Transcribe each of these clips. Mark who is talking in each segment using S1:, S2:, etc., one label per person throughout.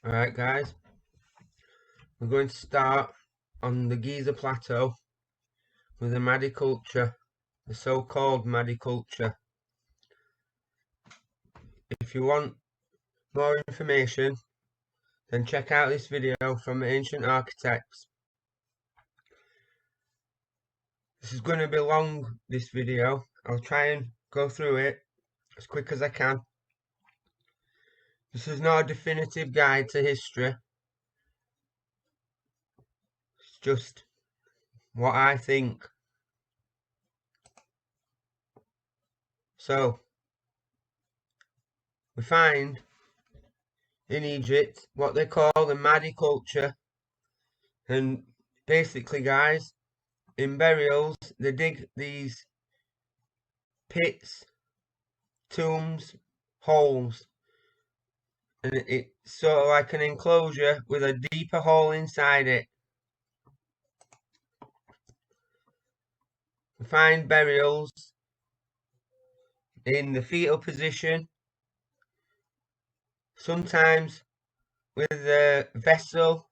S1: Alright guys, we're going to start on the Giza Plateau with the Madiculture, the so-called Madiculture. If you want more information, then check out this video from Ancient Architects. This is going to be long, this video. I'll try and go through it as quick as I can. This is not a definitive guide to history. It's just what I think. So, we find in Egypt what they call the Madiculture, and basically guys, in burials they dig these pits, tombs, holes, and it's sort of like an enclosure with a deeper hole inside it. We find burials in the fetal position, sometimes with a vessel,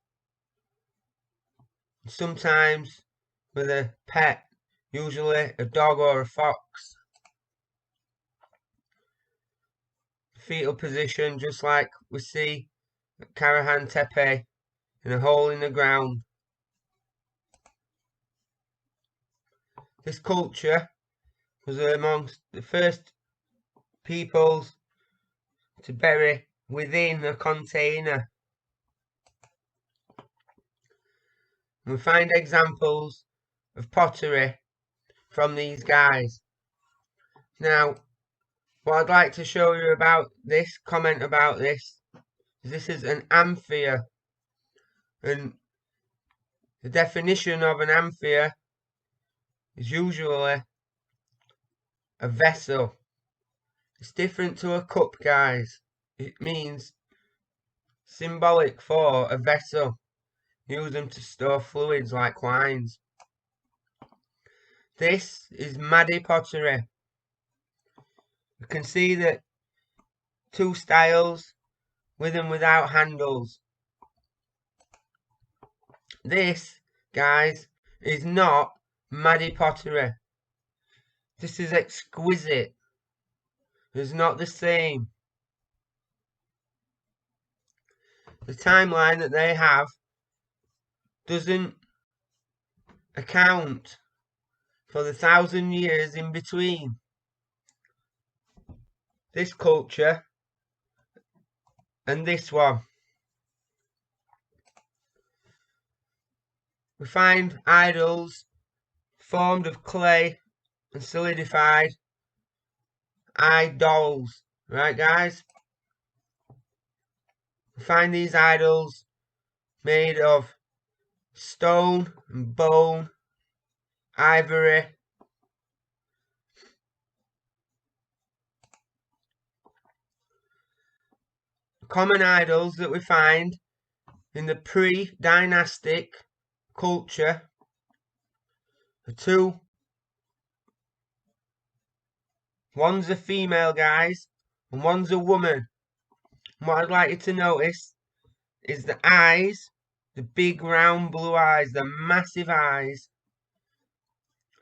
S1: sometimes with a pet, usually a dog or a fox. Fetal position, just like we see at Karahan Tepe, in a hole in the ground. This culture was amongst the first peoples to bury within a container. We find examples of pottery from these guys. Now, what I'd like to show you about this, comment about this, is this is an amphia. And the definition of an amphia is usually a vessel. It's different to a cup, guys. It means symbolic for a vessel. Use them to store fluids like wines. This is Madi pottery. You can see that two styles, with and without handles. This, guys, is not Madi pottery. This is exquisite. It's not the same. The timeline that they have doesn't account for the 1,000 years in between. This culture and this one. We find idols formed of clay and solidified idols, right guys? We find these idols made of stone and bone, ivory, common idols that we find in the pre-dynastic culture are two. One's a female, guys, and one's a woman. And what I'd like you to notice is the eyes, the big round blue eyes, the massive eyes,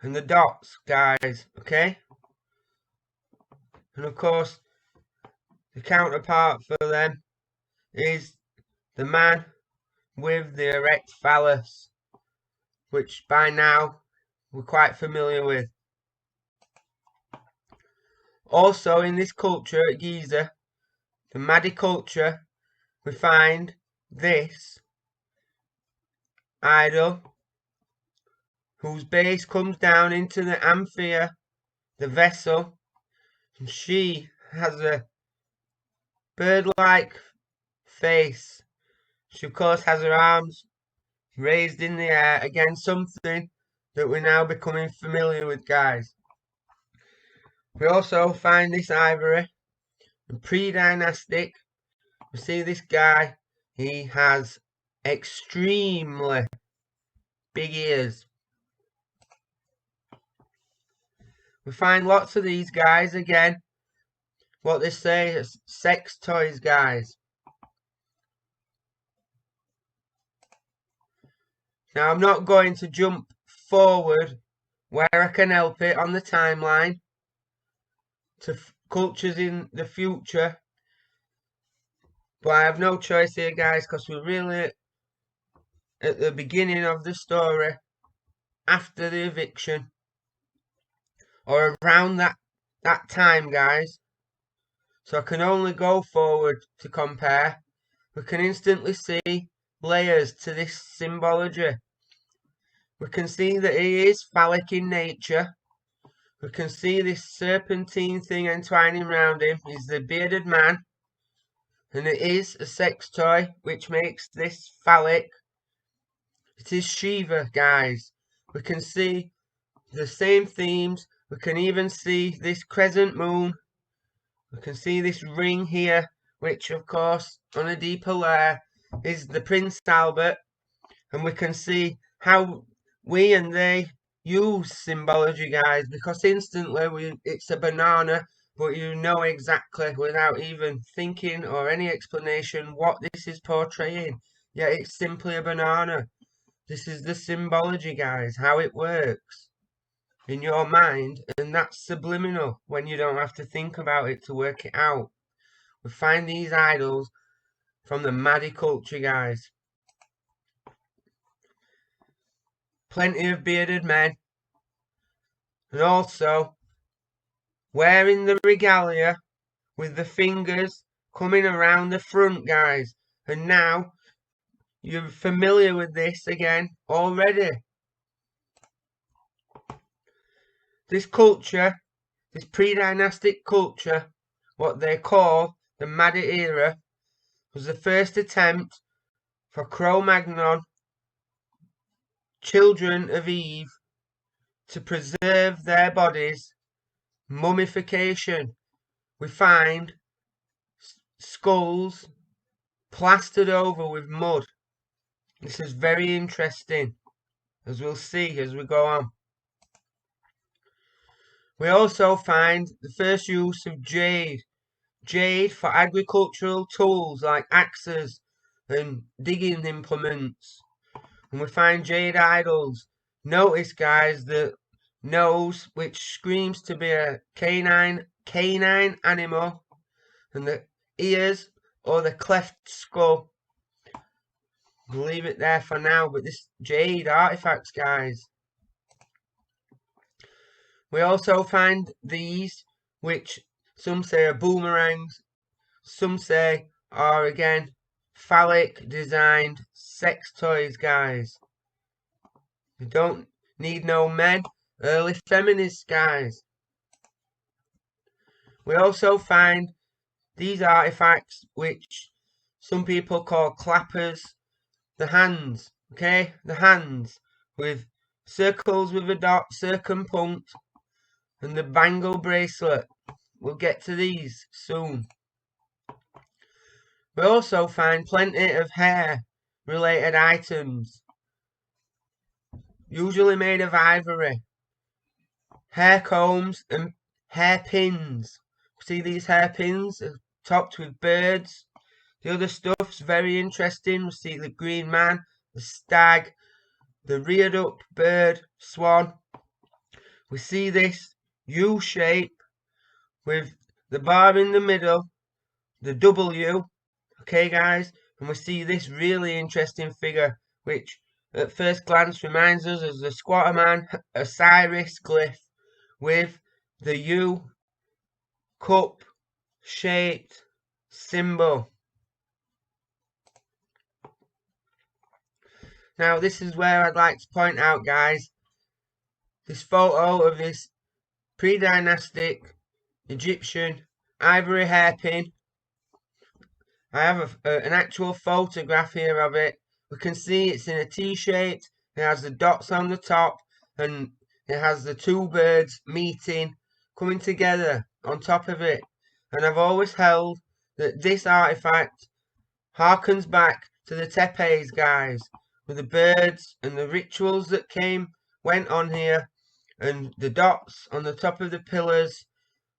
S1: and the dots, guys, okay? And of course, the counterpart for them is the man with the erect phallus, which by now we're quite familiar with. Also in this culture at Giza, the Madiculture, we find this idol whose base comes down into the amphia, the vessel, and she has a bird-like face. She of course has her arms raised in the air, again something that we're now becoming familiar with, guys. We also find this ivory in pre-dynastic. We see this guy, he has extremely big ears. We find lots of these guys, again, what they say is sex toys, guys. Now I'm not going to jump forward where I can help it on the timeline to cultures in the future, but I have no choice here, guys, because we're really at the beginning of the story after the eviction, or around that time, guys. So I can only go forward to compare. We can instantly see layers to this symbology. We can see that he is phallic in nature. We can see this serpentine thing entwining around him is the bearded man, and it is a sex toy, which makes this phallic. It is Shiva, guys. We can see the same themes. We can even see this crescent moon. We can see this ring here, which of course on a deeper layer is the Prince Albert, and we can see how we and they use symbology, guys, because instantly it's a banana, but you know exactly without even thinking or any explanation what this is portraying. Yeah, it's simply a banana. This is the symbology, guys, how it works in your mind, and that's subliminal when you don't have to think about it to work it out. We find these idols from the Mahdi culture, guys. Plenty of bearded men, and also wearing the regalia with the fingers coming around the front, guys. And now you're familiar with this again already. This culture, this pre-dynastic culture, what they call the Mahdi era, was the first attempt for Cro-Magnon, children of Eve, to preserve their bodies. Mummification. We find skulls plastered over with mud. This is very interesting, as we'll see as we go on. We also find the first use of jade. Jade for agricultural tools like axes and digging implements. And we find jade idols. Notice, guys, the nose, which screams to be a canine animal, and the ears or the cleft skull. We'll leave it there for now, but this jade artifacts, guys. We also find these, which some say are boomerangs, some say are again phallic designed sex toys, guys. We don't need no men, early feminists, guys. We also find these artifacts, which some people call clappers. The hands, okay? The hands with circles with a dot, circumpunct, and the bangle bracelet. We'll get to these soon. We also find plenty of hair related items, usually made of ivory. Hair combs and hair pins. See these hair pins are topped with birds. The other stuff's very interesting. We see the green man, the stag, the reared up bird, swan. We see this U shape with the bar in the middle, the W, okay guys, and we see this really interesting figure, which at first glance reminds us of the Squatter Man Osiris glyph with the U cup shaped symbol. Now this is where I'd like to point out, guys, this photo of this pre-dynastic Egyptian ivory hairpin. I have an actual photograph here of it. We can see it's in a T-shape. It has the dots on the top, and it has the two birds meeting, coming together on top of it. And I've always held that this artifact harkens back to the Tepes, guys, with the birds and the rituals that went on here, and the dots on the top of the pillars,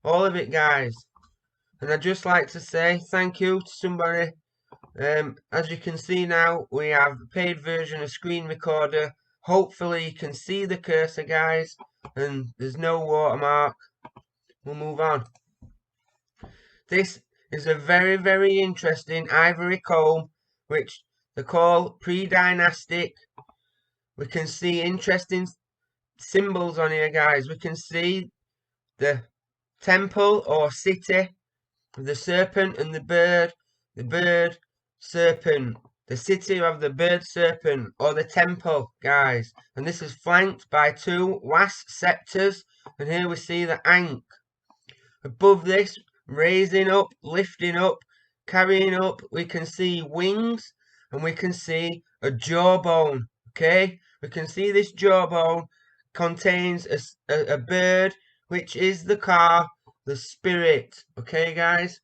S1: all of it, guys. And I'd just like to say thank you to somebody As you can see now, we have a paid version of Screen Recorder. Hopefully you can see the cursor, guys, and there's no watermark. We'll move on. This is a very, very interesting ivory comb, which they call pre-dynastic. We can see interesting symbols on here, guys. We can see the temple or city, the serpent and the bird serpent, the city of the bird serpent, or the temple, guys. And this is flanked by two wasp scepters, and here we see the ankh. Above this, raising up, lifting up, carrying up, we can see wings, and we can see a jawbone. Okay, we can see this jawbone contains a bird, which is the car, the spirit. Okay, guys.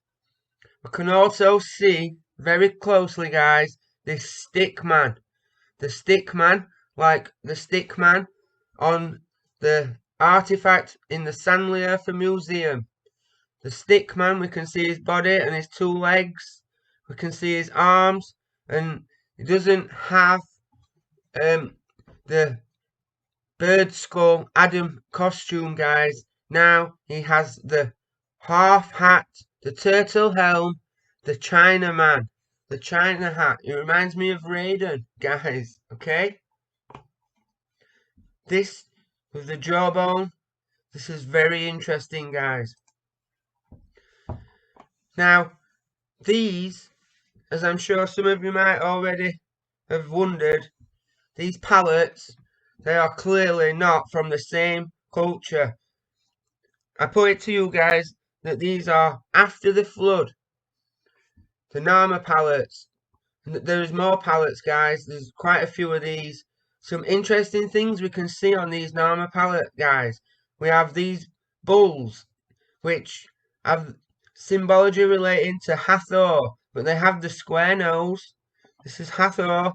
S1: We can also see very closely, guys, this stick man. The stick man, like the stick man on the artifact in the Sanliurfa Museum. The stick man, we can see his body and his two legs. We can see his arms, and he doesn't have the bird skull Adam costume, guys. Now he has the half hat, the turtle helm, the China man, the China hat. It reminds me of Raiden, guys. Okay? This with the jawbone. This is very interesting, guys. Now, these, as I'm sure some of you might already have wondered, these palettes, they are clearly not from the same culture. I put it to you guys that these are after the flood. The Narmer palettes. There's more palettes, guys. There's quite a few of these. Some interesting things we can see on these Narmer palette, guys. We have these bulls, which have symbology relating to Hathor, but they have the square nose. This is Hathor.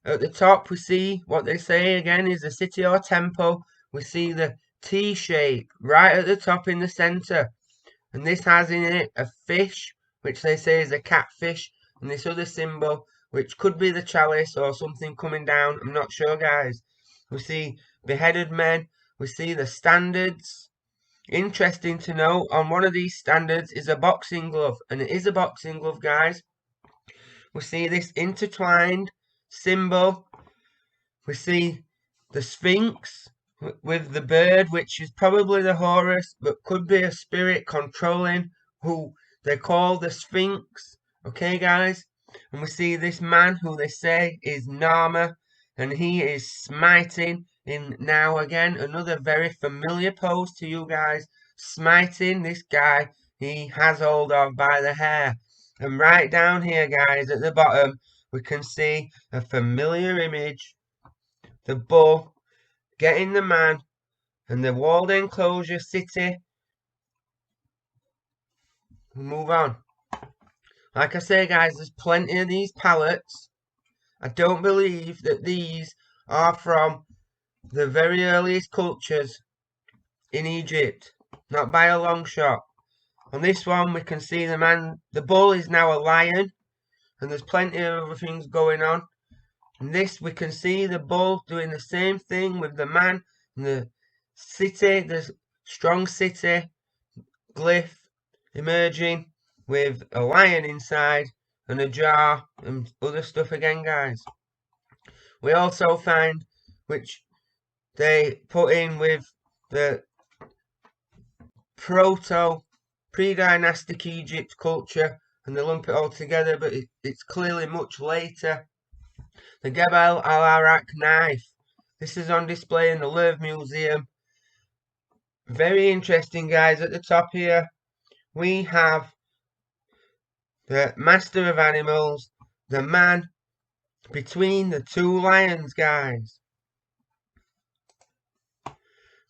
S1: At the top, we see what they say again is a city or temple. We see the T shape right at the top in the center, and this has in it a fish, which they say is a catfish, and this other symbol, which could be the chalice or something coming down. I'm not sure, guys. We see beheaded men. We see the standards. Interesting to note, on one of these standards is a boxing glove, and it is a boxing glove, guys. We see this intertwined symbol. We see the Sphinx with the bird, which is probably the Horus, but could be a spirit controlling who they call the Sphinx. Okay, guys? And we see this man who they say is Narmer, and he is smiting in now again another very familiar pose to you guys, smiting this guy he has hold of by the hair. And right down here, guys, at the bottom, we can see a familiar image, the bull getting the man, and the walled enclosure city. We'll move on. Like I say, guys, there's plenty of these palettes. I don't believe that these are from the very earliest cultures in Egypt, not by a long shot. On this one, we can see the man, the bull is now a lion, and there's plenty of other things going on. In this, we can see the bull doing the same thing with the man and the city, the strong city glyph emerging with a lion inside and a jar and other stuff again, guys. We also find, which they put in with the pre-dynastic Egypt culture, and they lump it all together, but it's clearly much later. The Gebel al-Arak knife. This is on display in the Louvre Museum. Very interesting, guys. At the top here, we have the master of animals, the man between the two lions, guys.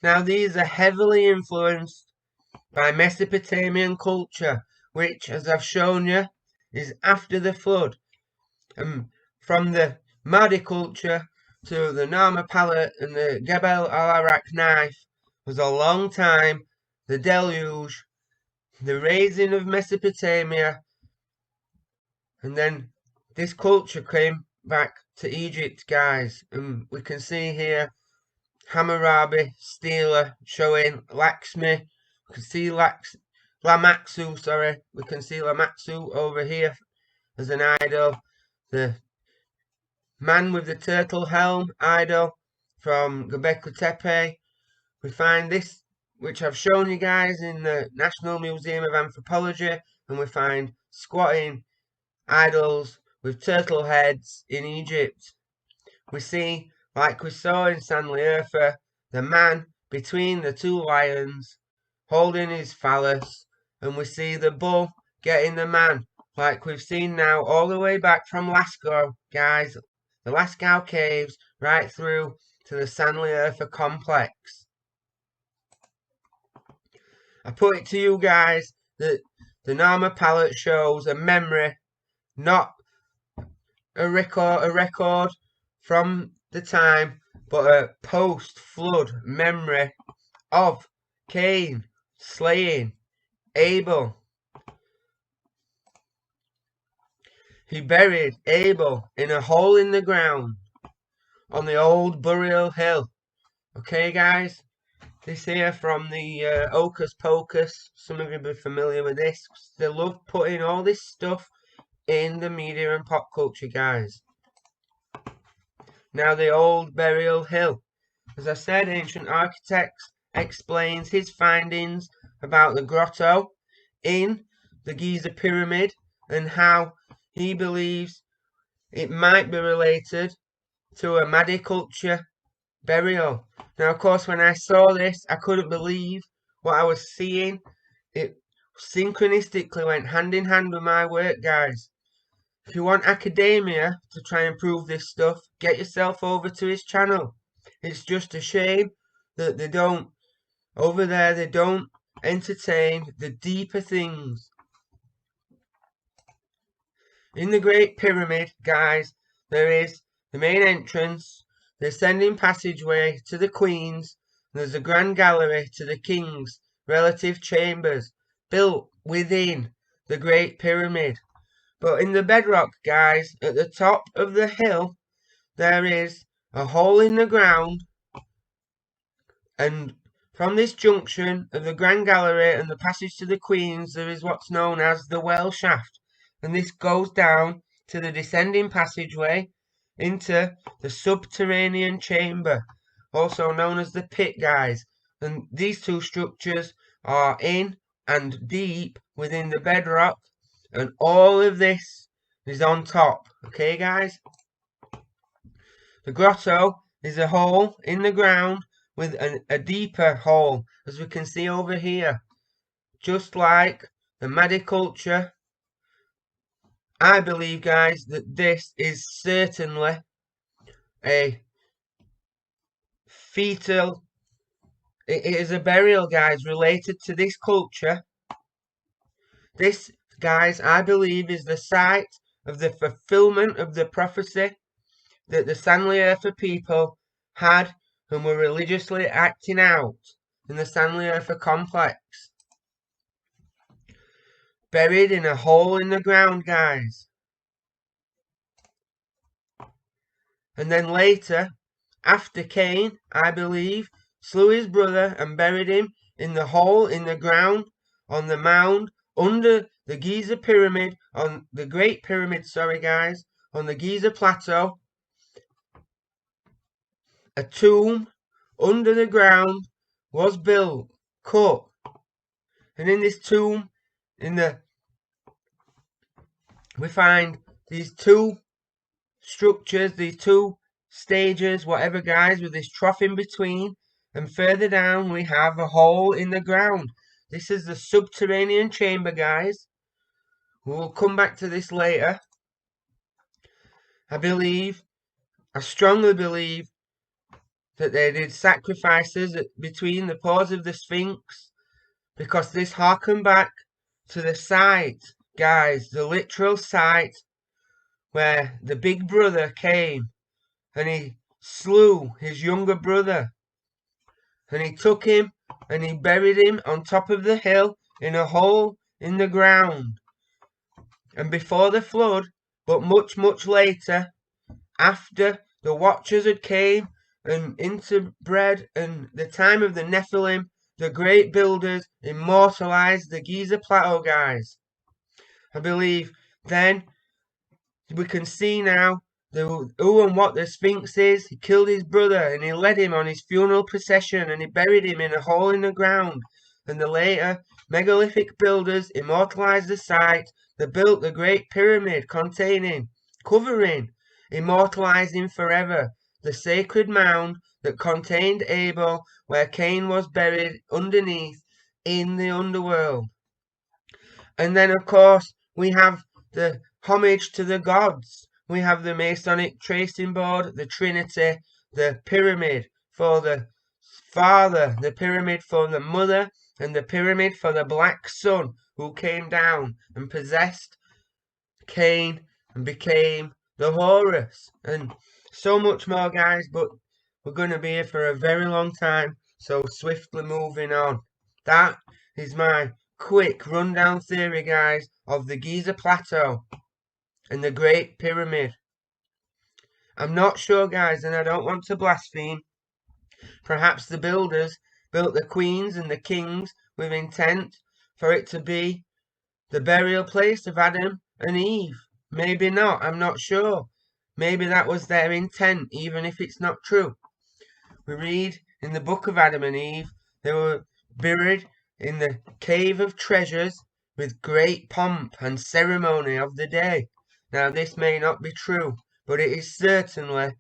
S1: Now, these are heavily influenced by Mesopotamian culture, which, as I've shown you, is after the flood. From the Mahdi culture to the Narmer palette and the Gebel al-Arak knife was a long time, the deluge, the raising of Mesopotamia, and then this culture came back to Egypt, guys, and we can see here Hammurabi, Stela, showing Lakshmi. We can see Lamatsu, sorry. We can see Lamatsu over here as an idol. The man with the turtle helm idol from Göbekli Tepe. We find this, which I've shown you guys, in the National Museum of Anthropology, and we find squatting idols with turtle heads in Egypt. We see, like we saw in Sanliurfa, the man between the two lions holding his phallus, and we see the bull getting the man, like we've seen now all the way back from Lascaux, guys, the Lascaux caves, right through to the Sanliurfa complex. I put it to you guys that the Narmer palette shows a memory, not a record from the time, but a post-flood memory of Cain slaying Abel. He buried Abel in a hole in the ground on the old burial hill. Okay, guys? This here from the Hocus Pocus. Some of you will be familiar with this. They love putting all this stuff in the media and pop culture, guys. Now, the old burial hill. As I said, Ancient Architects explains his findings about the grotto in the Giza Pyramid and how he believes it might be related to a Madi culture burial. Now, of course, when I saw this, I couldn't believe what I was seeing. It synchronistically went hand in hand with my work, guys. If you want academia to try and prove this stuff, get yourself over to his channel. It's just a shame that they don't entertain the deeper things. In the Great Pyramid, guys, there is the main entrance, the ascending passageway to the queens, and there's a grand gallery to the kings' relative chambers, built within the Great Pyramid. But in the bedrock, guys, at the top of the hill, there is a hole in the ground, and from this junction of the Grand Gallery and the passage to the Queens, there is what's known as the well shaft, and this goes down to the descending passageway into the subterranean chamber, also known as the pit, guys. And these two structures are in and deep within the bedrock, and all of this is on top. Okay, guys? The grotto is a hole in the ground with a deeper hole, as we can see over here. Just like the Madi culture, I believe, guys, that this is certainly a fetal. It is a burial, guys, related to this culture. This, guys, I believe is the site of the fulfillment of the prophecy that the Sanliurfa people had and were religiously acting out in the Sanliurfa complex. Buried in a hole in the ground, guys. And then later, after Cain, I believe, slew his brother and buried him in the hole in the ground on the mound under the Giza Pyramid, on the Great Pyramid, sorry guys, on the Giza Plateau. A tomb under the ground was built, cut, and in this tomb, we find these two structures, these two stages, whatever, guys, with this trough in between, and further down we have a hole in the ground. This is the subterranean chamber, guys. We'll come back to this later. I strongly believe that they did sacrifices between the paws of the Sphinx, because this harkened back to the site, guys, the literal site where the big brother came and he slew his younger brother, and he took him and he buried him on top of the hill in a hole in the ground. And before the flood, But much later, after the Watchers had came and interbred, and the time of the Nephilim, the great builders immortalized the Giza Plateau, guys. I believe then we can see now who and what the Sphinx is. He killed his brother and he led him on his funeral procession and he buried him in a hole in the ground. And the later megalithic builders immortalized the site. They built the Great Pyramid covering, immortalizing forever the sacred mound that contained Abel, where Cain was buried underneath in the underworld. And then, of course, we have the homage to the gods. We have the Masonic tracing board, the Trinity, the pyramid for the Father, the pyramid for the Mother, and the pyramid for the Black Sun who came down and possessed Cain and became the Horus. And so much more, guys, but we're going to be here for a very long time, so swiftly moving on. That is my quick rundown theory, guys, of the Giza Plateau and the Great Pyramid. I'm not sure, guys, and I don't want to blaspheme. Perhaps the builders built the queens and the kings with intent for it to be the burial place of Adam and Eve. Maybe not, I'm not sure. Maybe that was their intent, even if it's not true. We read in the book of Adam and Eve, they were buried in the cave of treasures with great pomp and ceremony of the day. Now this may not be true, but it is certainly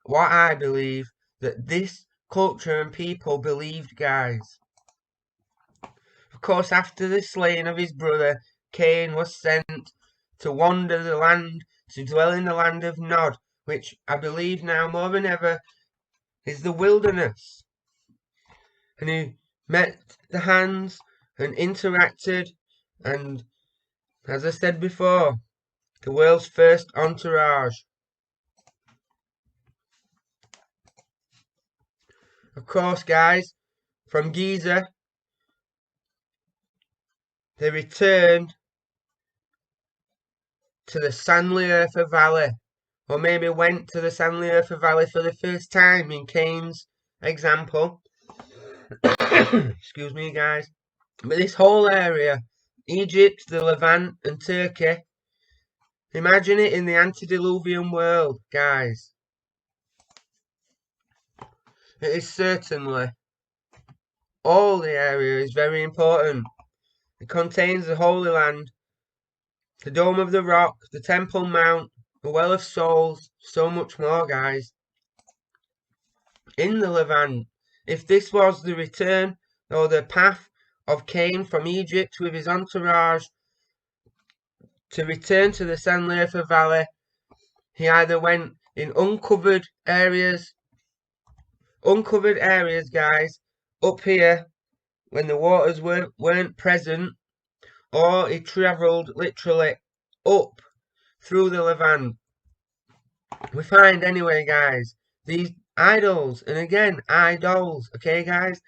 S1: what I believe that this culture and people believed, guys. Of course, after the slaying of his brother, Cain was sent to wander the land, to dwell in the land of Nod, which I believe now more than ever is the wilderness. And he met the hands and interacted, and as I said before, the world's first entourage. Of course, guys, from Giza, they returned to the Sanliurfa Valley, or maybe went to the Sanliurfa Valley for the first time in Cain's example. Excuse me, guys. But this whole area, Egypt, the Levant, and Turkey, imagine it in the antediluvian world, guys. It is certainly, all the area is very important. It contains the Holy Land, the Dome of the Rock, the Temple Mount, the Well of Souls, so much more, guys. In the Levant, if this was the return or the path of Cain from Egypt with his entourage to return to the Sanliurfa Valley, he either went in uncovered areas, guys, up here when the waters weren't present, or he travelled literally up through the Levant. We find anyway, guys, these idols, and again, idols, okay, guys?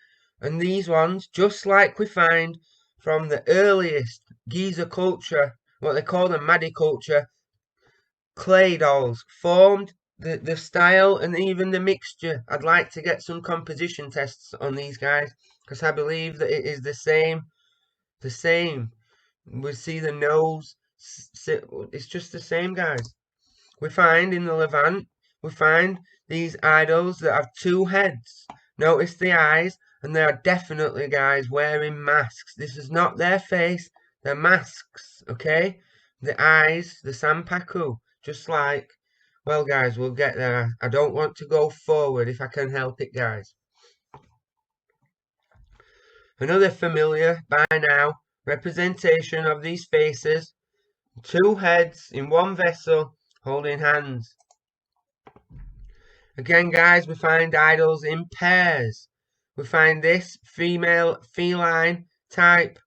S1: And these ones, just like we find from the earliest Giza culture, what they call the Madi culture, clay dolls, formed the style and even the mixture. I'd like to get some composition tests on these guys, because I believe that it is the same. We see the nose, it's just the same, guys. We find in the Levant, we find these idols that have two heads. Notice the eyes, and they are definitely, guys, wearing masks. This is not their face, they're masks, okay? The eyes, the Sampaku, just like, well, guys, we'll get there. I don't want to go forward if I can help it, guys. Another familiar, by now, representation of these faces, two heads in one vessel, holding hands. Again, guys, we find idols in pairs. We find this female feline type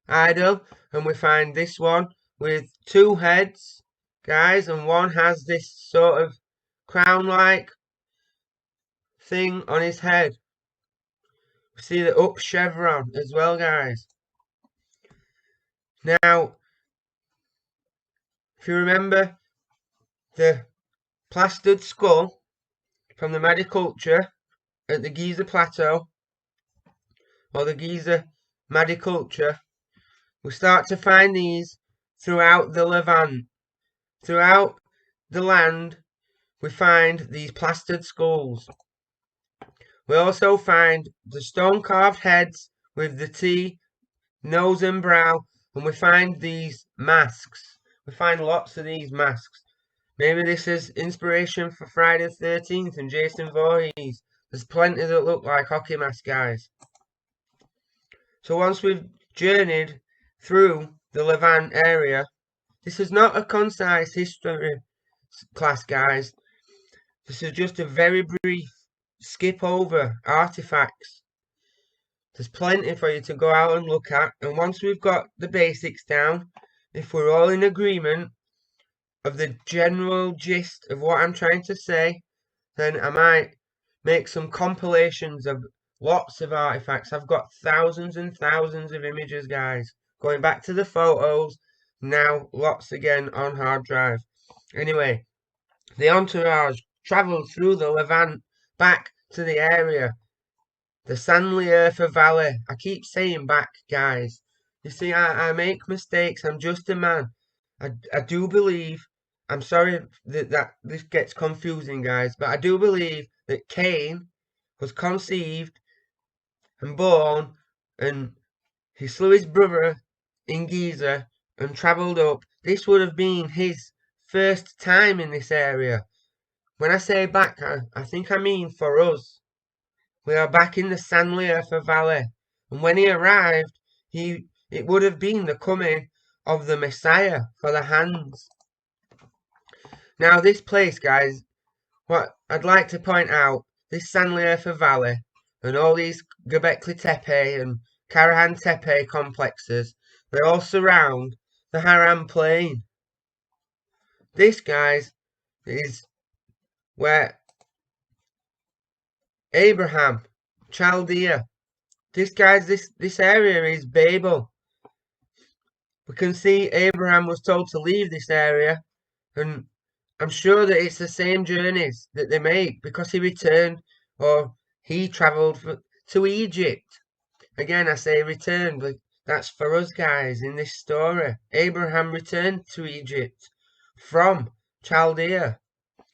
S1: idol, and we find this one with two heads, guys, and one has this sort of crown-like thing on his head. We see the up chevron as well, guys. Now, if you remember the plastered skull from the Madiculture at the Giza Plateau, or the Giza Madiculture, we start to find these throughout the Levant. Throughout the land, we find these plastered skulls. We also find the stone-carved heads with the T, nose and brow, and we find these masks. We find lots of these masks. Maybe this is inspiration for Friday the 13th and Jason Voorhees. There's plenty that look like hockey masks, guys. So once we've journeyed through the Levant area, this is not a concise history class, guys. This is just a very brief skip over artifacts. There's plenty for you to go out and look at, and once we've got the basics down, if we're all in agreement of the general gist of what I'm trying to say, then I might make some compilations of lots of artifacts. I've got thousands and thousands of images, guys, going back to the photos, now lots again on hard drive. Anyway, the entourage travelled through the Levant back to the area, the Sanliurfa Valley. I keep saying back, guys. You see, I make mistakes. I'm just a man. I do believe, I'm sorry that this gets confusing, guys, but I do believe that Cain was conceived and born, and he slew his brother in Giza and travelled up. This would have been his first time in this area. When I say back, I think I mean for us. We are back in the Sanliurfa Valley, and when he arrived, it would have been the coming of the Messiah for the hands. Now this place, guys, what I'd like to point out, this Sanliurfa Valley and all these Göbekli Tepe and Karahan Tepe complexes, they all surround the Haram Plain. This, guys, is where Abraham, Chaldea, this area is Babel. We can see Abraham was told to leave this area, and I'm sure that it's the same journeys that they make, because he returned, or he travelled to Egypt. Again, I say returned, but that's for us, guys, in this story. Abraham returned to Egypt from Chaldea,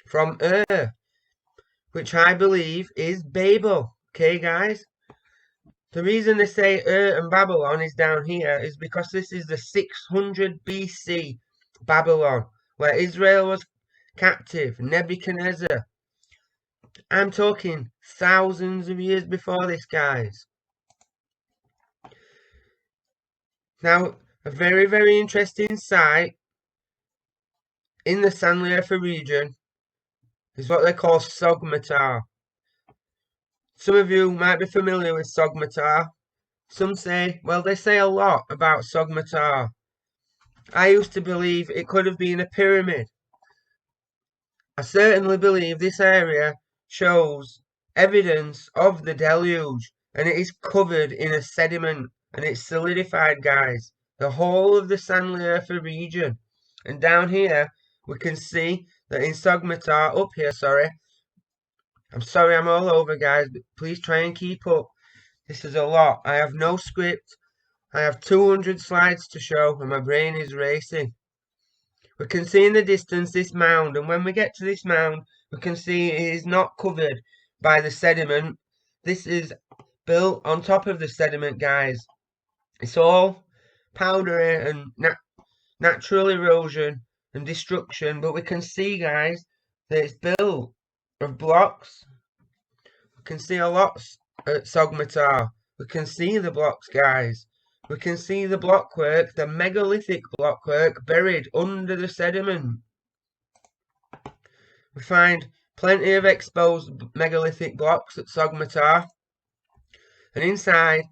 S1: from Ur, which I believe is Babel. Okay, guys? The reason they say Ur and Babylon is down here is because this is the 600 BC Babylon, where Israel was captive, Nebuchadnezzar. I'm talking thousands of years before this, guys. Now, a very, very interesting site in the Sanliurfa region is what they call Sogmatar. Some of you might be familiar with Sogmatar. Some say, well, they say a lot about Sogmatar. I used to believe it could have been a pyramid. I certainly believe this area shows evidence of the deluge, and it is covered in a sediment, and it's solidified, guys. The whole of the Sanliurfa region. And down here, we can see that in Sogmatar, up here, sorry. I'm sorry I'm all over, guys, but please try and keep up. This is a lot. I have no script. I have 200 slides to show, and my brain is racing. We can see in the distance this mound, and when we get to this mound, we can see it is not covered by the sediment. This is built on top of the sediment, guys. It's all powdery and natural erosion and destruction, but we can see, guys, that it's built of blocks. We can see a lot at Sogmatar. We can see the blocks, guys. We can see the blockwork, the megalithic blockwork, buried under the sediment. We find plenty of exposed megalithic blocks at Sogmatar. And inside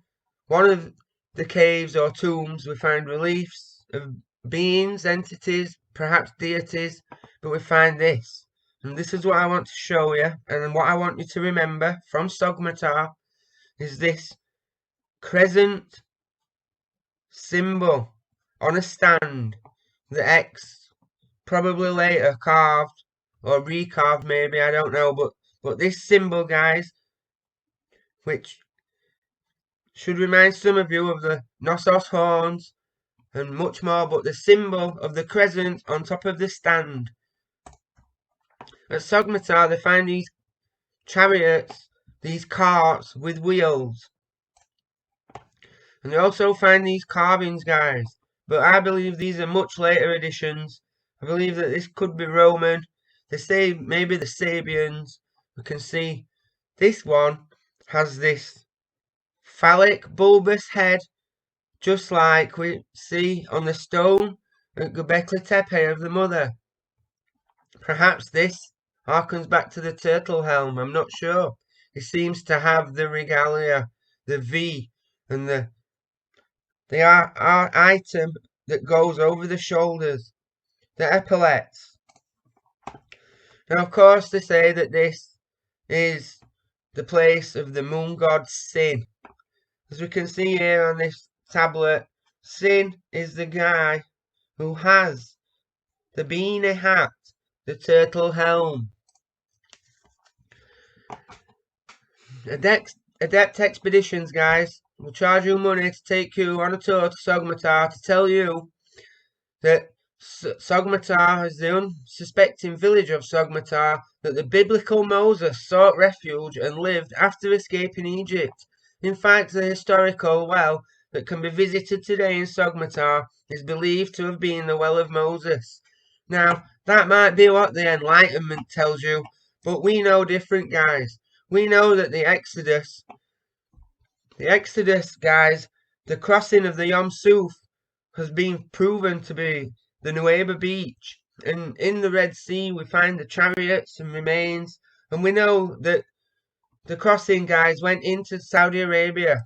S1: one of the caves or tombs, we find reliefs of beings, entities, perhaps deities, but we find this. And this is what I want to show you, and what I want you to remember from Sogmatar is this crescent symbol on a stand, the X probably later carved or recarved maybe, I don't know, but this symbol, guys, which should remind some of you of the Knossos horns and much more, but the symbol of the crescent on top of the stand. At Sogmetar they find these chariots, these carts with wheels. And they also find these carvings, guys. But I believe these are much later additions. I believe that this could be Roman. They say maybe the Sabians. We can see this one has this phallic bulbous head, just like we see on the stone at Göbekli Tepe of the Mother. Perhaps this harkens back to the turtle helm, I'm not sure. It seems to have the regalia, the V, and the item that goes over the shoulders, the epaulets. Now, of course, they say that this is the place of the moon god Sin. As we can see here on this tablet, Sin is the guy who has the beanie hat, the turtle helm. Adept Expeditions, guys, will charge you money to take you on a tour to Sogmetar to tell you that Sogmetar is the unsuspecting village of Sogmetar, that the biblical Moses sought refuge and lived after escaping Egypt. In fact, the historical well that can be visited today in Sogmetar is believed to have been the Well of Moses. Now, that might be what the Enlightenment tells you, but we know different, guys. We know that the Exodus, guys, the crossing of the Yom Suf has been proven to be the Nuweiba beach. And in the Red Sea, we find the chariots and remains. And we know that the crossing, guys, went into Saudi Arabia.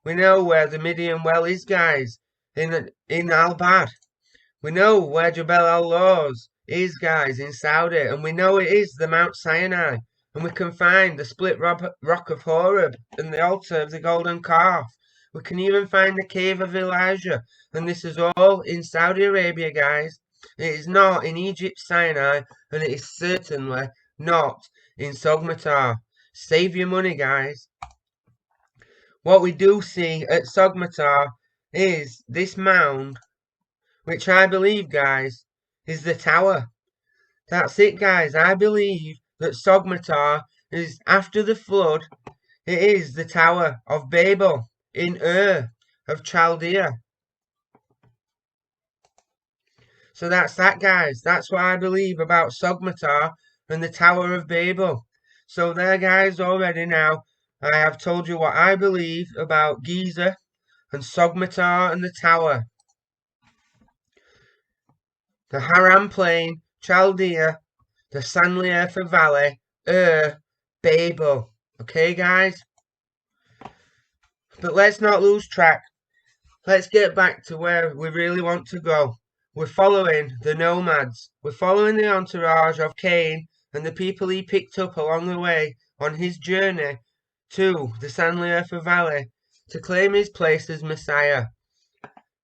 S1: We know where the Midian well is, guys, in Al-Bad. We know where Jabal al-Lawz is, guys, in Saudi. And we know it is the Mount Sinai. And we can find the split rock of Horeb and the altar of the golden calf. We can even find the cave of Elijah. And this is all in Saudi Arabia, guys. It is not in Egypt, Sinai, and it is certainly not in Sogmetar. Save your money, guys. What we do see at Sogmetar is this mound, which I believe, guys, is the tower. That's it, guys. I believe that Sogmetar is, after the flood, it is the Tower of Babel in Ur of Chaldea. So that's that, guys. That's what I believe about Sogmetar and the Tower of Babel. So there, guys, already now, I have told you what I believe about Giza and Sogmetar and the Tower. The Haram Plain, Chaldea, the Sanliurfa Valley, Babel. Okay, guys? But let's not lose track. Let's get back to where we really want to go. We're following the nomads. We're following the entourage of Cain and the people he picked up along the way on his journey to the Sanliurfa Valley to claim his place as Messiah.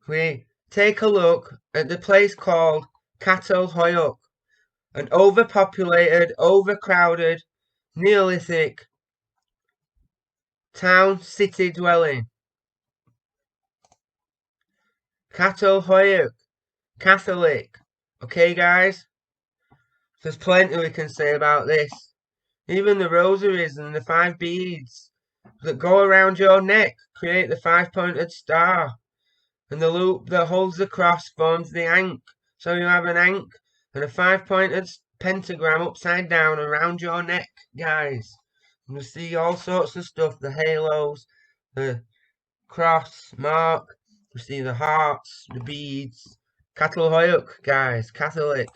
S1: We take a look at the place called Catal Hoyuk, an overpopulated, overcrowded, Neolithic town city dwelling. Catal Hoyuk, Catholic. Okay, guys? There's plenty we can say about this. Even the rosaries and the 5 beads that go around your neck create the 5-pointed star. And the loop that holds the cross forms the ankh. So you have an ankh and a 5-pointed pentagram upside down around your neck, guys. And you see all sorts of stuff, the halos, the cross mark, you see the hearts, the beads. Catal Hoyuk, guys, Catholic.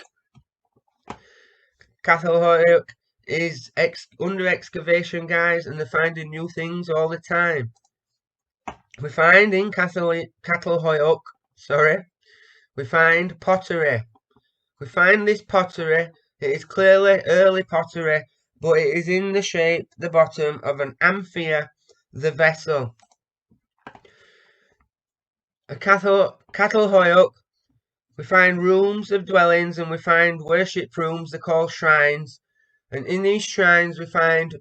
S1: Catal Hoyuk is under excavation, guys, and they're finding new things all the time. We find in Catal Hoyuk, we find pottery. We find this pottery. It is clearly early pottery, but it is in the shape, the bottom of an amphia, the vessel. A Catal Hoyuk we find rooms of dwellings, and we find worship rooms, they're called shrines. And in these shrines we find,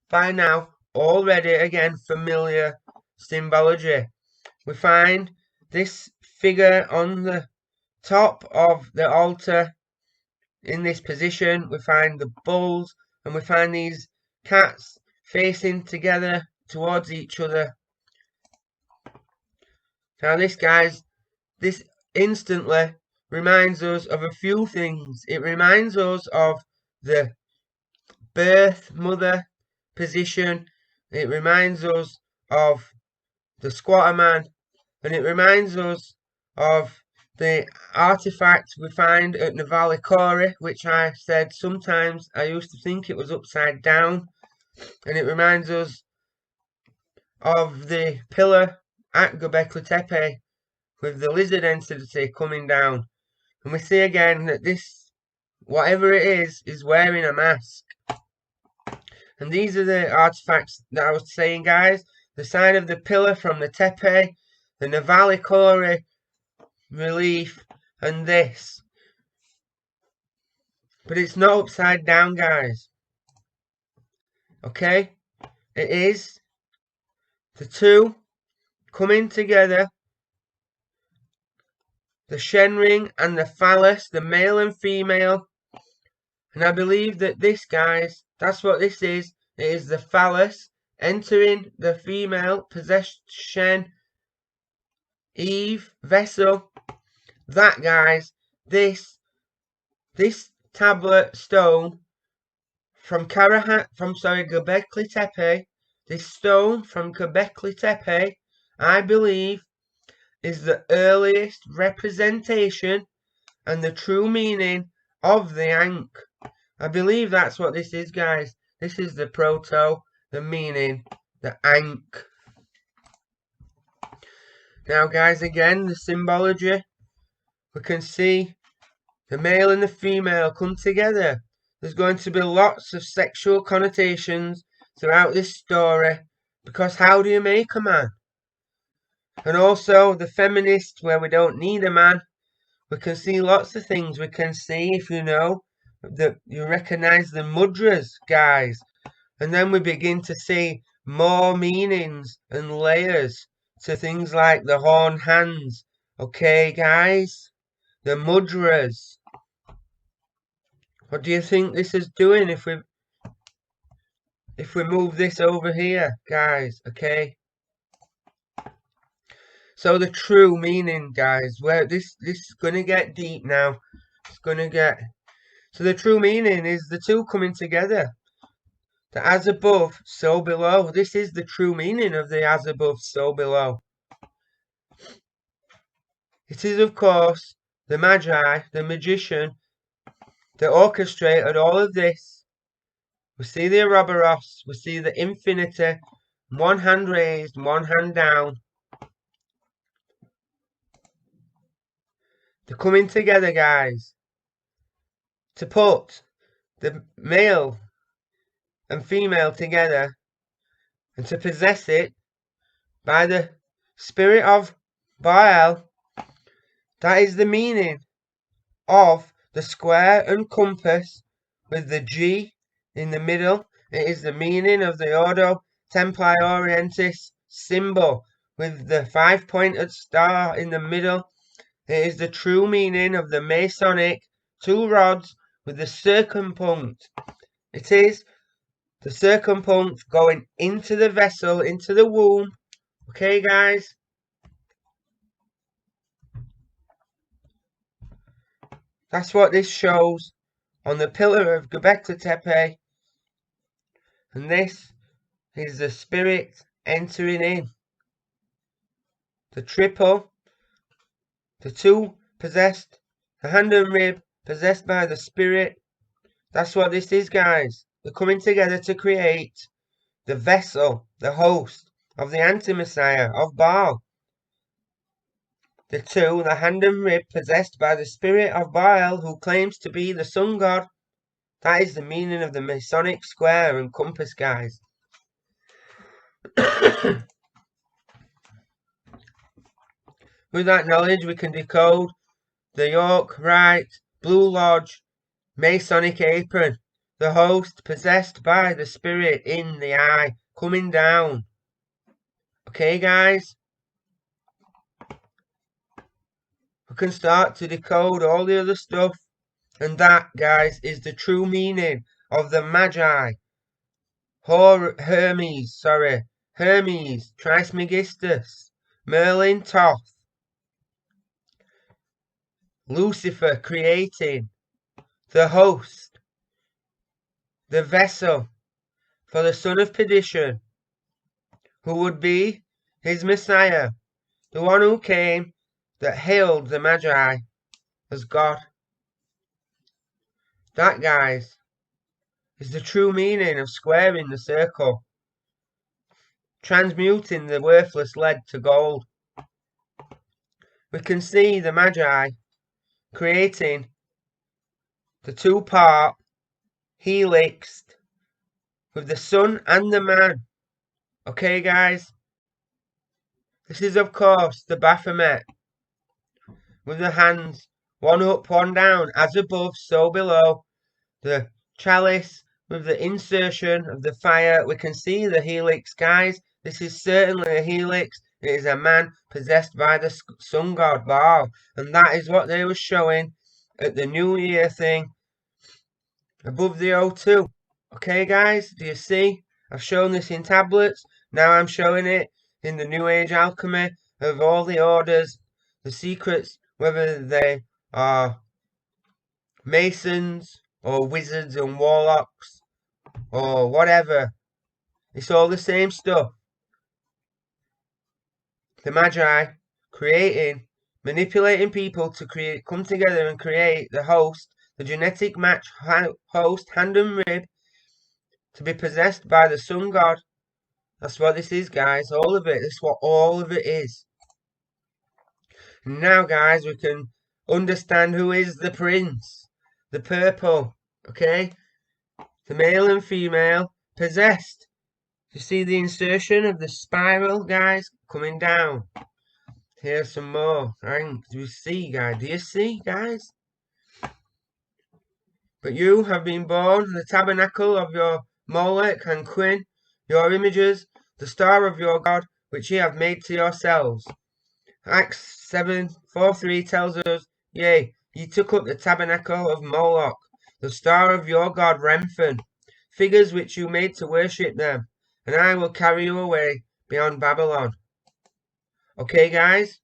S1: by now, already again familiar symbology. We find this figure on the top of the altar in this position. We find the bulls, and we find these cats facing together towards each other. Now this instantly reminds us of a few things. It reminds us of the birth mother position. It reminds us of the squatter man, and it reminds us of the artifact we find at Navali Kori, which I said sometimes I used to think it was upside down, and it reminds us of the pillar at Göbekli Tepe with the lizard entity coming down. And we see again that this, whatever it is wearing a mask. And these are the artifacts that I was saying, guys. The sign of the pillar from the Tepe, the Navali Kori relief, and this. But it's not upside down, guys. Okay? It is the two coming together, the Shenring and the phallus, the male and female. And I believe that this, guys, that's what this is. It is the phallus entering the female possession, Eve, vessel. That, guys, this tablet stone from Göbekli Tepe, this stone from Göbekli Tepe, I believe, is the earliest representation and the true meaning of the Ankh. I believe that's what this is, guys. This is the proto, the meaning, the Ankh. Now, guys, again, the symbology. We can see the male and the female come together. There's going to be lots of sexual connotations throughout this story, because how do you make a man? And also the feminist, where we don't need a man. We can see lots of things. We can see, if you know, that you recognize the mudras, guys. And then we begin to see more meanings and layers to things like the horn hands. Okay, guys? The mudras. What do you think this is doing if we move this over here, guys? Okay? So the true meaning, guys, where this is gonna get deep now. It's gonna get. So the true meaning is the two coming together. The as above, so below. This is the true meaning of the as above, so below. It is, of course, the Magi, the magician, that orchestrated all of this. We see the Ouroboros, we see the infinity, one hand raised, one hand down. They're coming together, guys, to put the male and female together and to possess it by the spirit of Baal. That is the meaning of the square and compass with the G in the middle. It is the meaning of the Ordo Templi Orientis symbol with the 5-pointed star in the middle. It is the true meaning of the Masonic 2 rods with the circumpunct. It is the circumpunct going into the vessel, into the womb. Okay, guys? That's what this shows on the pillar of Göbekli Tepe. And this is the spirit entering in. The triple, the two possessed, the hand and rib possessed by the spirit. That's what this is, guys. They're coming together to create the vessel, the host of the anti-messiah of Baal. The two, the hand and rib possessed by the spirit of Baal, who claims to be the sun god. That is the meaning of the Masonic square and compass, guys. With that knowledge, we can decode the yoke right, blue lodge, Masonic apron, the host possessed by the spirit in the eye, coming down. Okay, guys? We can start to decode all the other stuff. And that, guys, is the true meaning of the Magi. Hermes, Trismegistus, Merlin, Thoth, Lucifer creating, the host, the vessel for the son of perdition, who would be his Messiah, the one who came that hailed the Magi as God. That, guys, is the true meaning of squaring the circle, transmuting the worthless lead to gold. We can see the Magi creating the two-part helix with the sun and the man. Okay, guys? This is, of course, the Baphomet with the hands, one up, one down, as above, so below. The chalice with the insertion of the fire. We can see the helix, guys. This is certainly a helix. It is a man possessed by the sun god Baal. And that is what they were showing at the New Year thing above the O2. Okay, guys, do you see? I've shown this in tablets. Now I'm showing it in the New Age alchemy of all the orders, the secrets, whether they are Masons or wizards and warlocks or whatever. It's all the same stuff. The Magi creating, manipulating people to come together and create the host, the genetic match host, hand and rib, to be possessed by the sun god. That's what this is, guys. All of it. That's what all of it is. And now, guys, we can understand who is the prince. The purple. Okay? The male and female possessed. You see the insertion of the spiral, guys, coming down. Here's some more. Do you see, guys? Do you see, guys? But you have been born in the tabernacle of your Molech and Quinn, your images, the star of your God, which ye have made to yourselves. Acts 7:4-3 tells us, yea, ye took up the tabernacle of Moloch, the star of your God Remphan, figures which you made to worship them, and I will carry you away beyond Babylon. Okay, guys?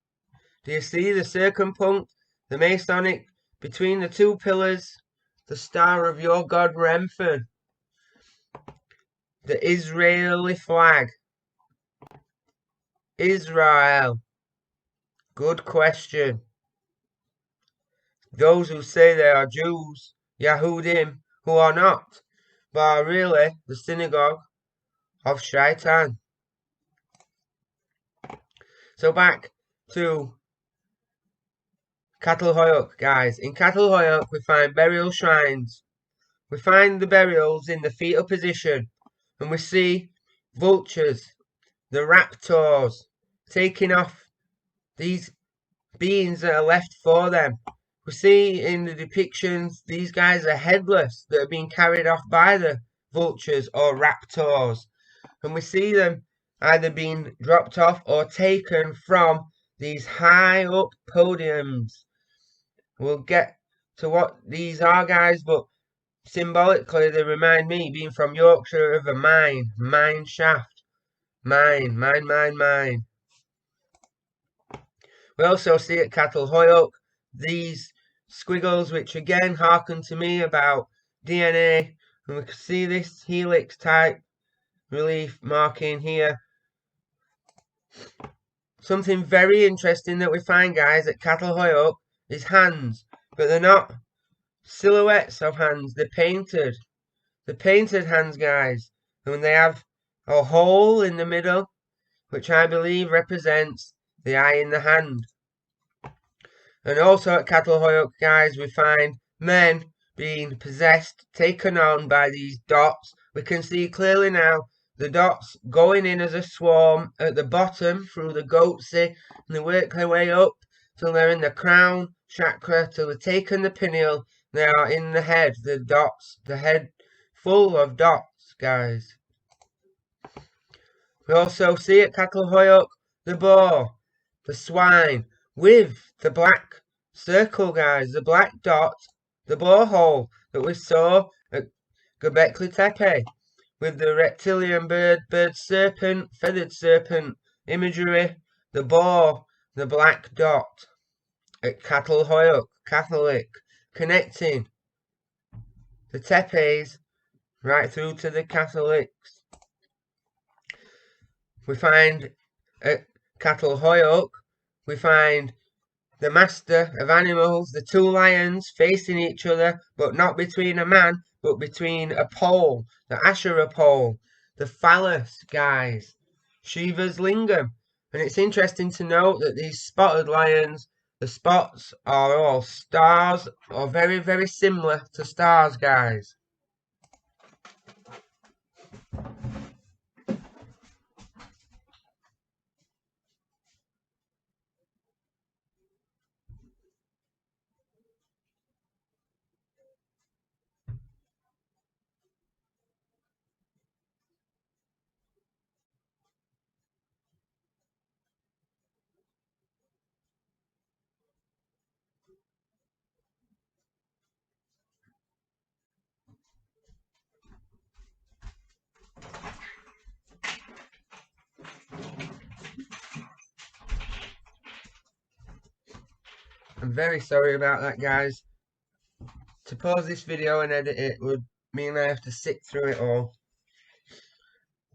S1: Do you see the circumpunct, the Masonic, between the two pillars, the star of your God Remphan, the Israeli flag? Israel. Good question. Those who say they are Jews, Yahudim, who are not, but are really the synagogue of Shaitan. So back to Catalhoyuk, guys. In Catalhoyuk we find burial shrines. We find the burials in the fetal position, and we see vultures, the raptors, taking off these beings that are left for them. We see in the depictions these guys are headless, that are being carried off by the vultures or raptors. And we see them either being dropped off or taken from these high up podiums. We'll get to what these are, guys, but symbolically they remind me, being from Yorkshire, of a mine shaft. Mine. We also see at Catalhoyuk these squiggles, which again harken to me about DNA, and we can see this helix type relief marking here. Something very interesting that we find, guys, at Catalhoyuk is hands, but they're not silhouettes of hands, they're painted. The painted hands, guys, and they have a hole in the middle, which I believe represents the eye in the hand. And also at Catalhoyuk, guys, we find men being possessed, taken on by these dots. We can see clearly now the dots going in as a swarm at the bottom through the goatsy, and they work their way up till they're in the crown chakra, till they're taken the pineal, they are in the head, the dots, the head full of dots, guys. We also see at Catalhoyuk the boar, the swine, with the black circle, guys, the black dot, the borehole that we saw at Göbekli Tepe, with the reptilian bird serpent, feathered serpent imagery, the boar, the black dot at Catalhoyuk, Catholic, connecting the Tepes right through to the Catholics. We find at Catalhoyuk, we find the master of animals, the two lions facing each other, but not between a man, but between a pole, the Asherah pole, the phallus, guys, Shiva's lingam. And it's interesting to note that these spotted lions, the spots are all stars, or very, very similar to stars, guys. I'm very sorry about that, guys. To pause this video and edit it would mean I have to sit through it all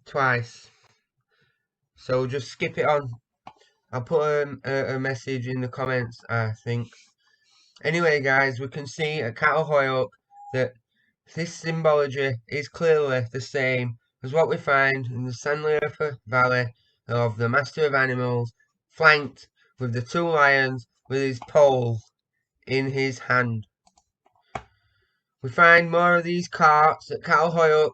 S1: twice. So just skip it on. I'll put a message in the comments, I think. Anyway, guys, we can see at Catalhoyuk that this symbology is clearly the same as what we find in the Sanliurfa Valley of the Master of Animals, flanked with the two lions with his pole in his hand. We find more of these carts at Catalhoyuk.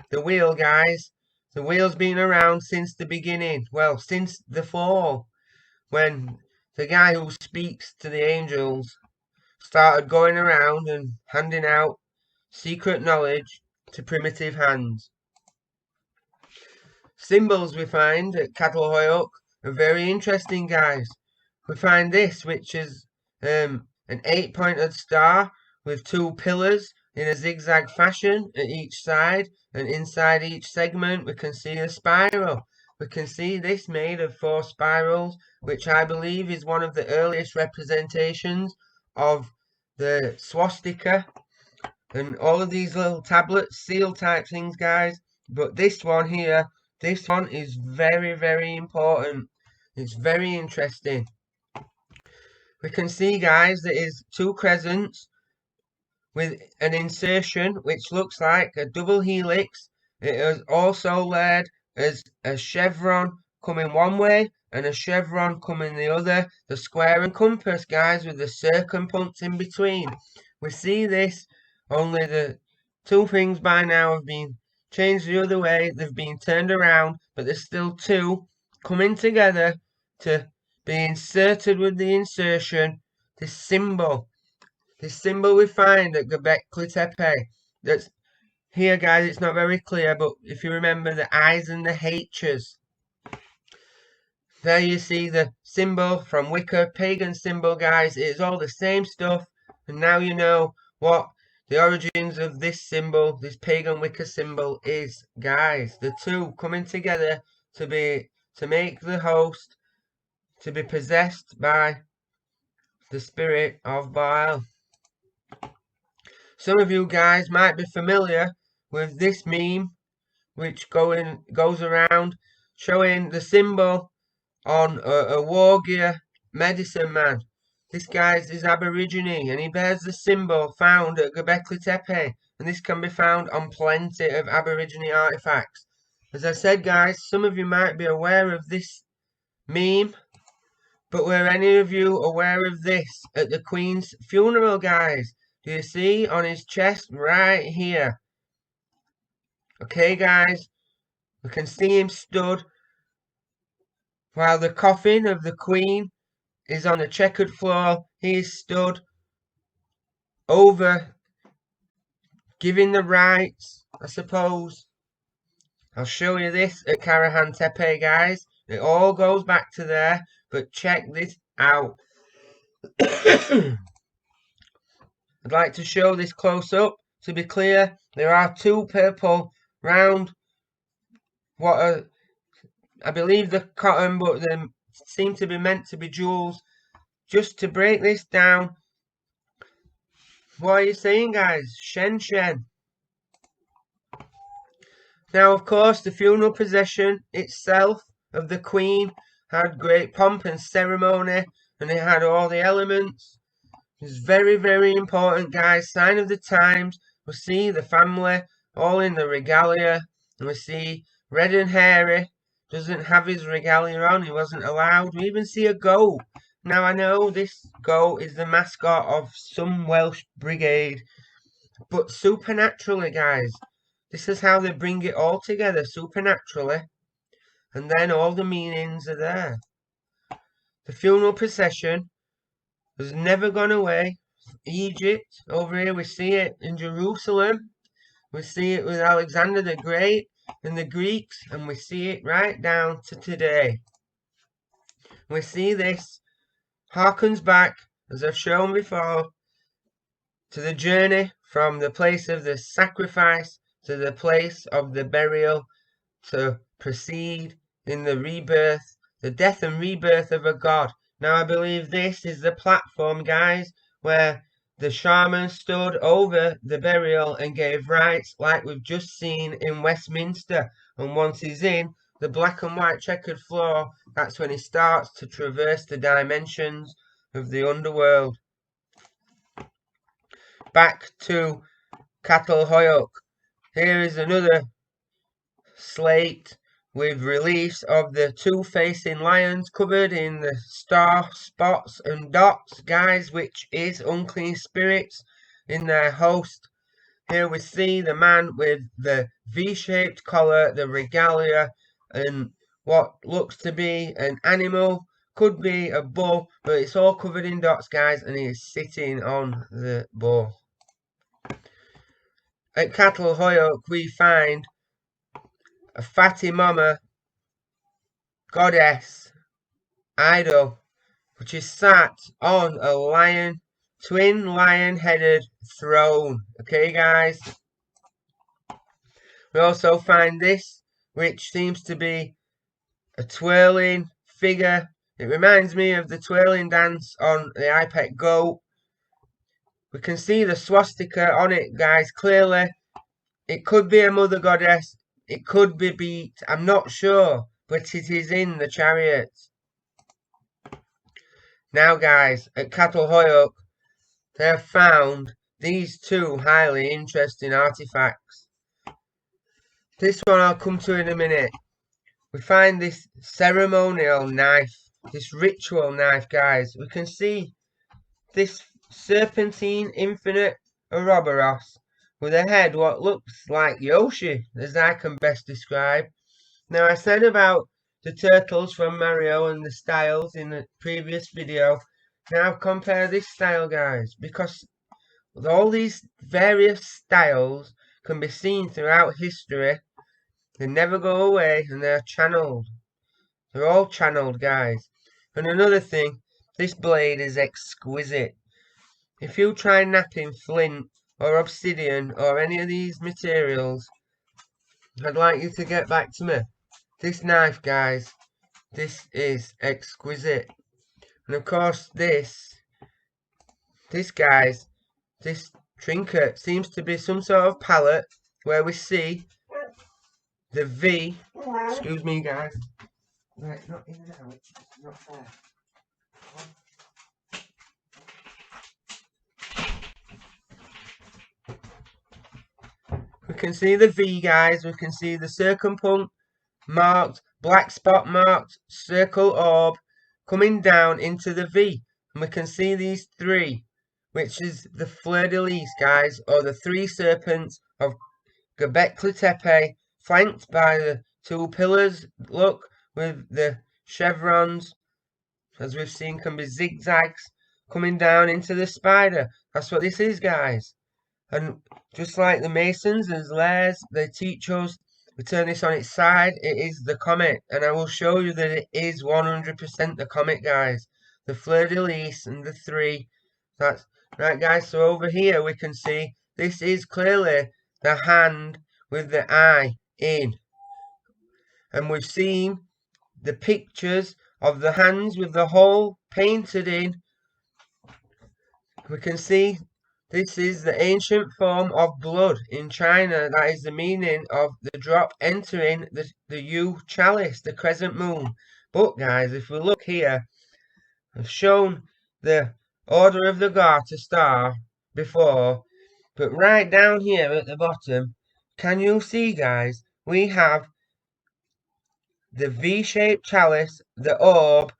S1: The wheel, guys. The wheel's been around since the beginning. Well, since the fall, when the guy who speaks to the angels started going around and handing out secret knowledge to primitive hands. Symbols we find at Catalhoyuk are very interesting, guys. We find this, which is an 8-pointed star with two pillars in a zigzag fashion at each side, and inside each segment we can see a spiral. We can see this made of 4 spirals, which I believe is one of the earliest representations of the swastika and all of these little tablets, seal type things, guys. But this one here, this one is very, very important. It's very interesting. We can see, guys, there is 2 crescents with an insertion which looks like a double helix. It is also led as a chevron coming one way and a chevron coming the other. The square and compass, guys, with the circumpunct in between. We see this, only the 2 things by now have been changed the other way. They've been turned around, but there's still 2 coming together to be inserted with the insertion. This symbol we find at Göbekli Tepe. That's here, guys. It's not very clear, but if you remember the I's and the H's, there you see the symbol from Wicca, pagan symbol, guys. It's all the same stuff, and now you know what the origins of this symbol, this pagan Wicca symbol, is, guys. The 2 coming together to make the host to be possessed by the spirit of Baal. Some of you guys might be familiar with this meme, which goes around showing the symbol on a war gear medicine man. This guy is Aborigine, and he bears the symbol found at Göbekli Tepe, and this can be found on plenty of Aborigine artifacts. As I said, guys, some of you might be aware of this meme, but were any of you aware of this at the Queen's funeral, guys? Do you see on his chest right here? Okay, guys, we can see him stood while the coffin of the Queen is on a checkered floor. He is stood over, giving the rites, I suppose. I'll show you this at Karahan Tepe, guys. It all goes back to there, but check this out. I'd like to show this close up. To be clear, there are two purple round, what are, I believe they're cotton, but they seem to be meant to be jewels. Just to break this down, what are you saying, guys? Shen Shen. Now, of course, the funeral procession itself of the Queen had great pomp and ceremony, and it had all the elements. It's very, very important, guys. Sign of the times. We see the family all in the regalia, and we see Red and Hairy doesn't have his regalia on. He wasn't allowed. We even see a goat. Now, I know this goat is the mascot of some Welsh brigade, but supernaturally, guys, this is how they bring it all together, supernaturally, and then all the meanings are there. The funeral procession has never gone away. Egypt, over here we see it in Jerusalem, we see it with Alexander the Great and the Greeks, and we see it right down to today. We see this harkens back, as I've shown before, to the journey from the place of the sacrifice to the place of the burial, to proceed in the rebirth, the death and rebirth of a god. Now I believe this is the platform, guys, where the shaman stood over the burial and gave rites like we've just seen in Westminster. And once he's in the black and white checkered floor, that's when he starts to traverse the dimensions of the underworld. Back to Catalhoyuk. Here is another slate with reliefs of the two facing lions covered in the star spots and dots, guys, which is unclean spirits in their host. Here we see the man with the V-shaped collar, the regalia, and what looks to be an animal. Could be a bull, but it's all covered in dots, guys, and he is sitting on the bull. At Catalhoyuk we find a Fatimama goddess idol, which is sat on a lion, twin lion-headed throne. Okay, guys. We also find this, which seems to be a twirling figure. It reminds me of the twirling dance on the Ipek goat. We can see the swastika on it, guys, clearly. It could be a mother goddess. It could be beat. I'm not sure, but it is in the chariot. Now, guys, at Catalhoyuk, they have found these two highly interesting artifacts. This one I'll come to in a minute. We find this ceremonial knife, this ritual knife, guys. We can see this serpentine infinite Ouroboros with a head what looks like Yoshi, as I can best describe. Now, I said about the turtles from Mario and the styles in the previous video. Now compare this style, guys, because all these various styles can be seen throughout history. They never go away, and they're channeled. They're all channeled, guys. And another thing, this blade is exquisite. If you try napping flint or obsidian or any of these materials, I'd like you to get back to me. This knife, guys, this is exquisite. And of course this guys, this trinket seems to be some sort of palette where we see the V, excuse me, guys. Right, not in and out, it's not there. We can see the V, guys. We can see the circumpunct marked, black spot marked, circle orb coming down into the V. And we can see these three, which is the fleur-de-lis, guys, or the three serpents of Göbekli Tepe, flanked by the two pillars, look, with the chevrons. as we've seen, can be zigzags coming down into the spider. That's what this is, guys. And just like the Masons and layers, they teach us, we turn this on its side, it is the comet. And I will show you that it is 100% the comet, guys. The fleur-de-lis and the 3. That's right, guys. So over here we can see this is clearly the hand with the eye in. And we've seen the pictures of the hands with the hole painted in. We can see this is the ancient form of blood in China. That is the meaning of the drop entering the Yu chalice, the crescent moon. But guys, if we look here, I've shown the Order of the Garter star before, but right down here at the bottom, can you see, guys, we have the V-shaped chalice, the orb,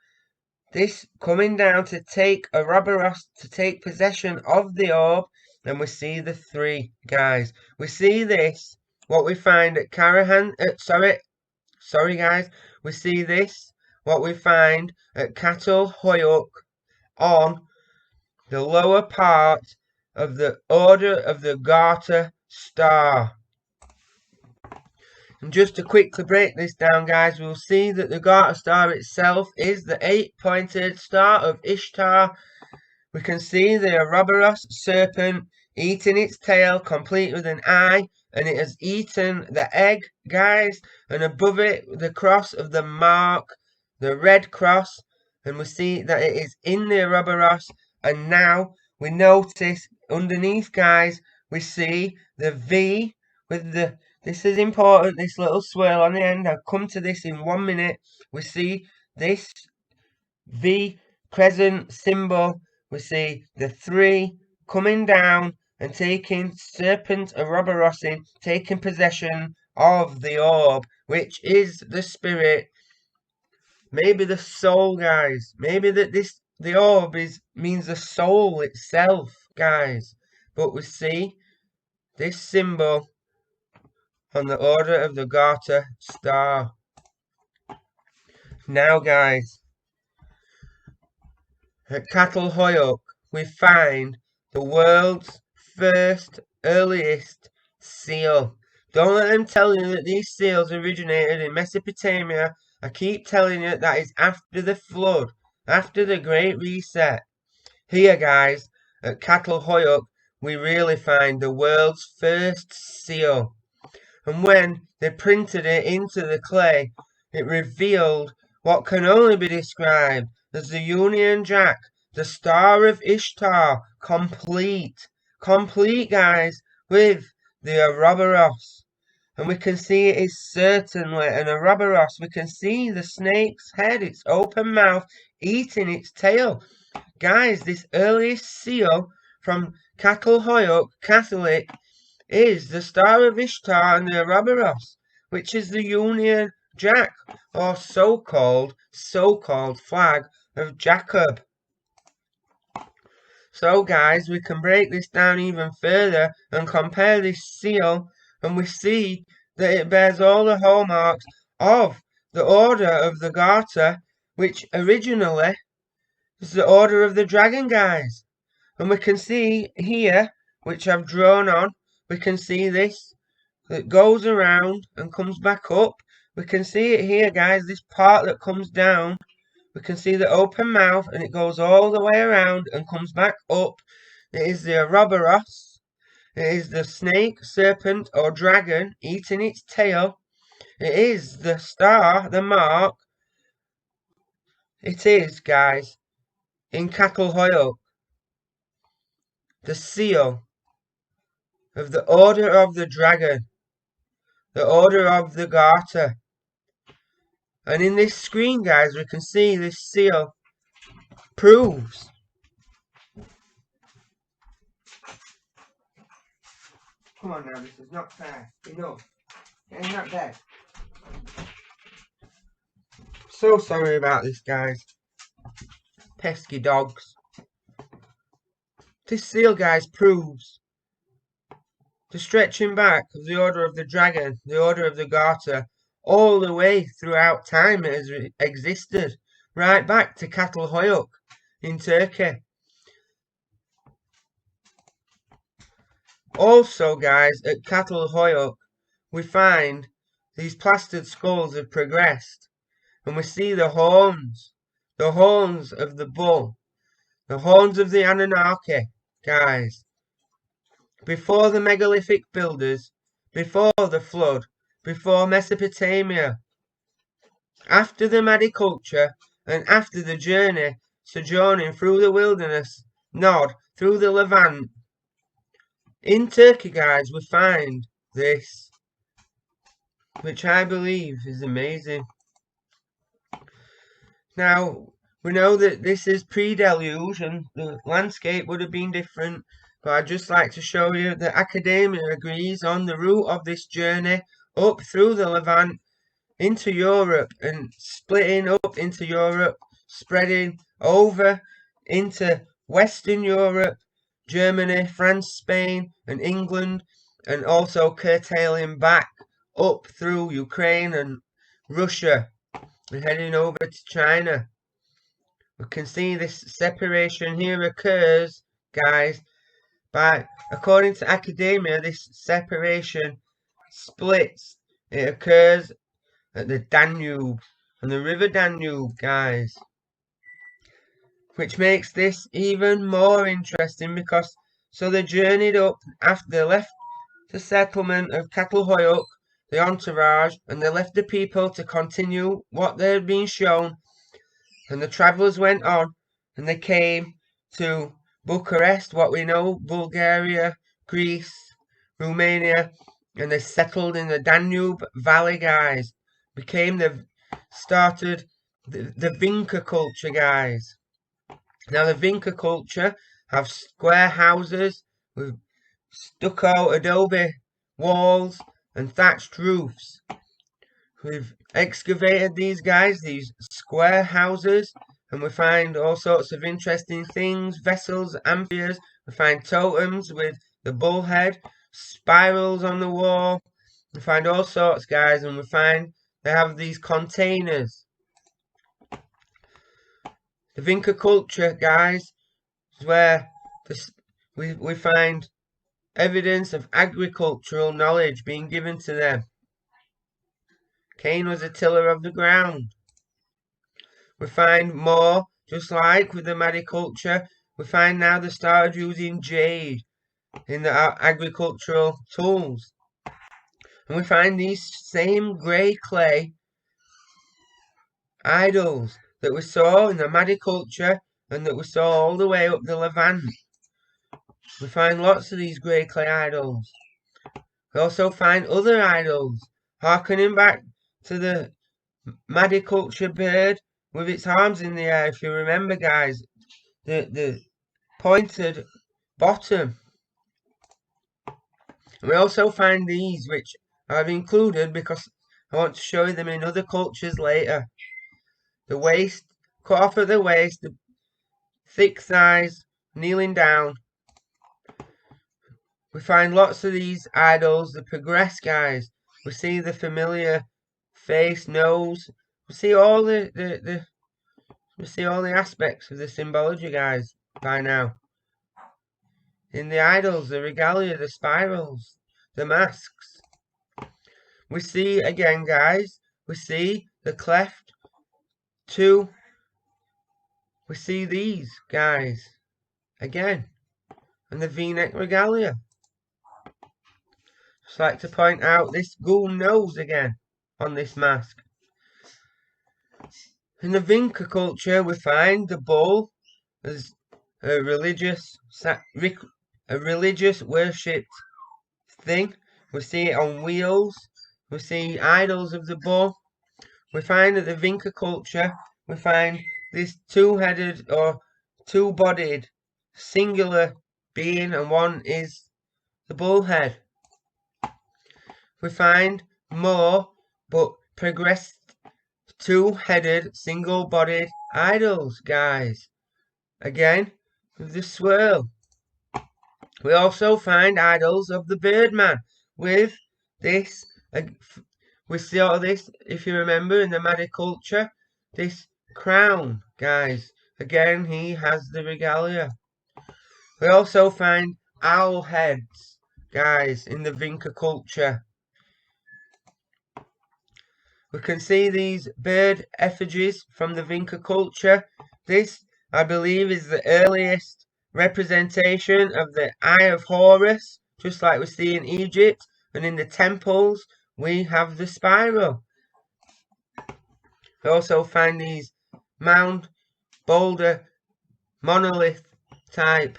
S1: this coming down to take Ouroboros, to take possession of the orb, and we see the 3, guys. We see this, what we find at Karahan, sorry guys, we see this, what we find at Catalhoyuk on the lower part of the Order of the Garter star. And just to quickly break this down, guys, we'll see that the Garter star itself is the 8-pointed star of Ishtar. We can see the Ouroboros serpent eating its tail, complete with an eye, and it has eaten the egg, guys. And above it, the cross of the mark, the red cross, and we see that it is in the Ouroboros. And now we notice underneath, guys, we see the V with the, this is important, this little swirl on the end. I'll come to this in 1 minute. We see this V crescent symbol. We see the 3 coming down and taking Serpent Ouroboros in, taking possession of the orb, which is the spirit. Maybe the soul, guys. Maybe that the orb means the soul itself, guys. But we see this symbol on the Order of the Garter star. Now, guys, at Catalhoyuk, we find the world's first, earliest seal. Don't let them tell you that these seals originated in Mesopotamia. I keep telling you that is after the flood, after the Great Reset. Here, guys, at Catalhoyuk, we really find the world's first seal. And when they printed it into the clay, it revealed what can only be described as the Union Jack, the Star of Ishtar, complete, guys, with the Ouroboros. And we can see it is certainly an Ouroboros. We can see the snake's head, its open mouth, eating its tail. Guys, this earliest seal from Catalhoyuk Catholic is the Star of Ishtar and the Ouroboros, which is the Union Jack, or so-called flag of Jacob. So guys, we can break this down even further and compare this seal, and we see that it bears all the hallmarks of the Order of the Garter, which originally is the Order of the Dragon, guys. And we can see here, which I've drawn on, we can see this, that goes around and comes back up. We can see it here, guys, this part that comes down. We can see the open mouth, and it goes all the way around and comes back up. It is the Ouroboros. It is the snake, serpent, or dragon eating its tail. It is the star, the mark. It is, guys, in Catalhoyuk, the seal of the Order of the Dragon, the Order of the Garter. And in this screen, guys, we can see this seal proves come on now, this is not fair. Enough. Get in that bed. So sorry about this, guys. Pesky dogs. This seal, guys, proves the stretching back of the Order of the Dragon, the Order of the Garter, all the way throughout time it has existed. right back to Çatalhöyük in Turkey. Also, guys, at Çatalhöyük, we find these plastered skulls have progressed, and we see the horns of the bull, the horns of the Anunnaki, guys. Before the megalithic builders, before the flood, before Mesopotamia, after the Madi culture, and after the journey sojourning through the wilderness, Nod, through the Levant. In Turkey, guys, we find this, which I believe is amazing. Now, we know that this is pre-deluge and the landscape would have been different, but I'd just like to show you that academia agrees on the route of this journey up through the Levant into Europe and splitting up into Europe, spreading over into Western Europe, Germany, France, Spain and England, and also curtailing back up through Ukraine and Russia and heading over to China. We can see this separation here occurs, guys, according to academia, this separation splits. It occurs at the Danube, and the river Danube, guys. Which makes this even more interesting because so they journeyed up after they left the settlement of Çatalhöyük, the entourage, and they left the people to continue what they had been shown. And the travellers went on and they came to Bucharest, what we know, Bulgaria, Greece, Romania, and they settled in the Danube Valley, guys. Started the Vinca culture, guys. Now the Vinca culture have square houses with stucco adobe walls and thatched roofs. We've excavated these square houses, and we find all sorts of interesting things, vessels, amphitheaters. We find totems with the bull head, spirals on the wall. We find all sorts, guys, and we find they have these containers. The Vinca culture, guys, is where we find evidence of agricultural knowledge being given to them. Cain was a tiller of the ground. We find more, just like with the Madi culture, we find now they started using jade in the agricultural tools. And we find these same grey clay idols that we saw in the Madi culture and that we saw all the way up the Levant. We find lots of these grey clay idols. We also find other idols, harkening back to the Madi culture bird with its arms in the air, if you remember, guys. The pointed bottom. And we also find these, which I've included because I want to show you them in other cultures later. The waist, cut off at the waist, the thick thighs, kneeling down. We find lots of these idols that progress, guys. We see the familiar face, nose. We see all the aspects of the symbology, guys, by now. In the idols, the regalia, the spirals, the masks. We see again, guys, we see the cleft. We see these guys again, and the V-neck regalia. Just like to point out this ghoul nose again on this mask. In the Vinca culture, we find the bull as a religious worshipped thing. We see it on wheels. We see idols of the bull. We find that the Vinca culture, we find this two-headed or two-bodied singular being, and one is the bull head. We find more but progressed two-headed single-bodied idols, guys. Again, with the swirl. We also find idols of the Birdman with this. We saw this, if you remember, in the Madi culture. This crown, guys. Again, he has the regalia. We also find owl heads, guys, in the Vinca culture. We can see these bird effigies from the Vinca culture. This, I believe, is the earliest representation of the Eye of Horus, just like we see in Egypt. And in the temples, we have the spiral. We also find these mound, boulder, monolith type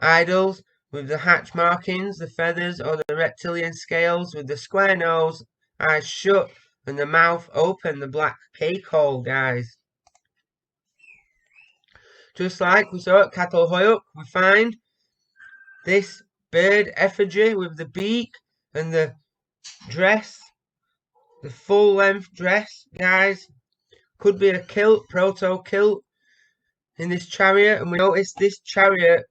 S1: idols with the hatch markings, the feathers or the reptilian scales, with the square nose, eyes shut, and the mouth open, the black cake hole, guys. Just like we saw at Catalhoyuk, we find this bird effigy with the beak and the dress, the full length dress, guys. Could be a kilt, proto kilt in this chariot, and we notice this chariot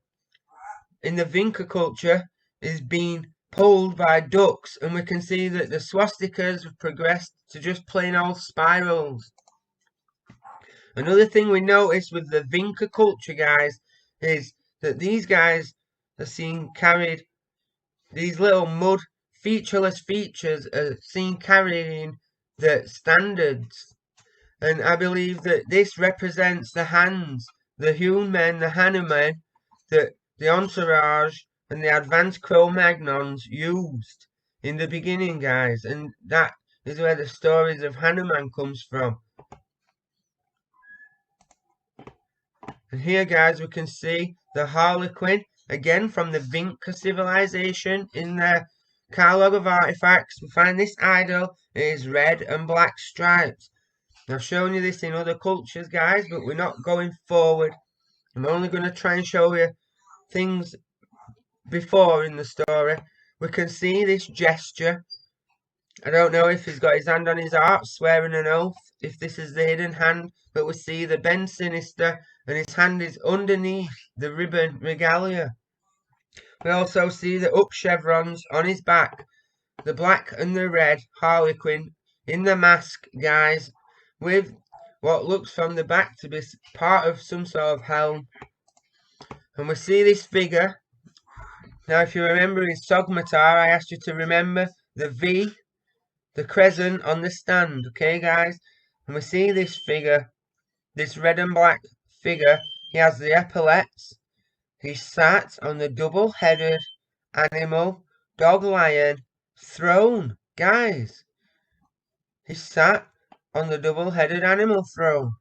S1: in the Vinca culture is being pulled by ducks, and we can see that the swastikas have progressed to just plain old spirals. Another thing we notice with the Vinca culture, guys, is that these guys are seen carried, these little mud featureless features are seen carrying the standards. And I believe that this represents the hands, the hewn men, the Hanuman, that the entourage and the advanced Cro-Magnons used in the beginning, guys. And that is where the stories of Hanuman comes from. And here, guys, we can see the Harlequin, again from the Vinca civilization. In their catalogue of artifacts, we find this idol is red and black stripes. I've shown you this in other cultures, guys, but we're not going forward. I'm only going to try and show you things before in the story. We can see this gesture. I don't know if he's got his hand on his heart, swearing an oath, if this is the hidden hand, but we see the Ben Sinister, and his hand is underneath the ribbon regalia. We also see the up chevrons on his back, the black and the red Harlequin in the mask, guys, with what looks from the back to be part of some sort of helm. And we see this figure. Now, if you remember in Sogmatar, I asked you to remember the V, the crescent on the stand, okay, guys? And we see this figure, this red and black figure. He has the epaulets. He's sat on the double-headed animal, dog-lion throne, guys. He's sat on the double-headed animal throne.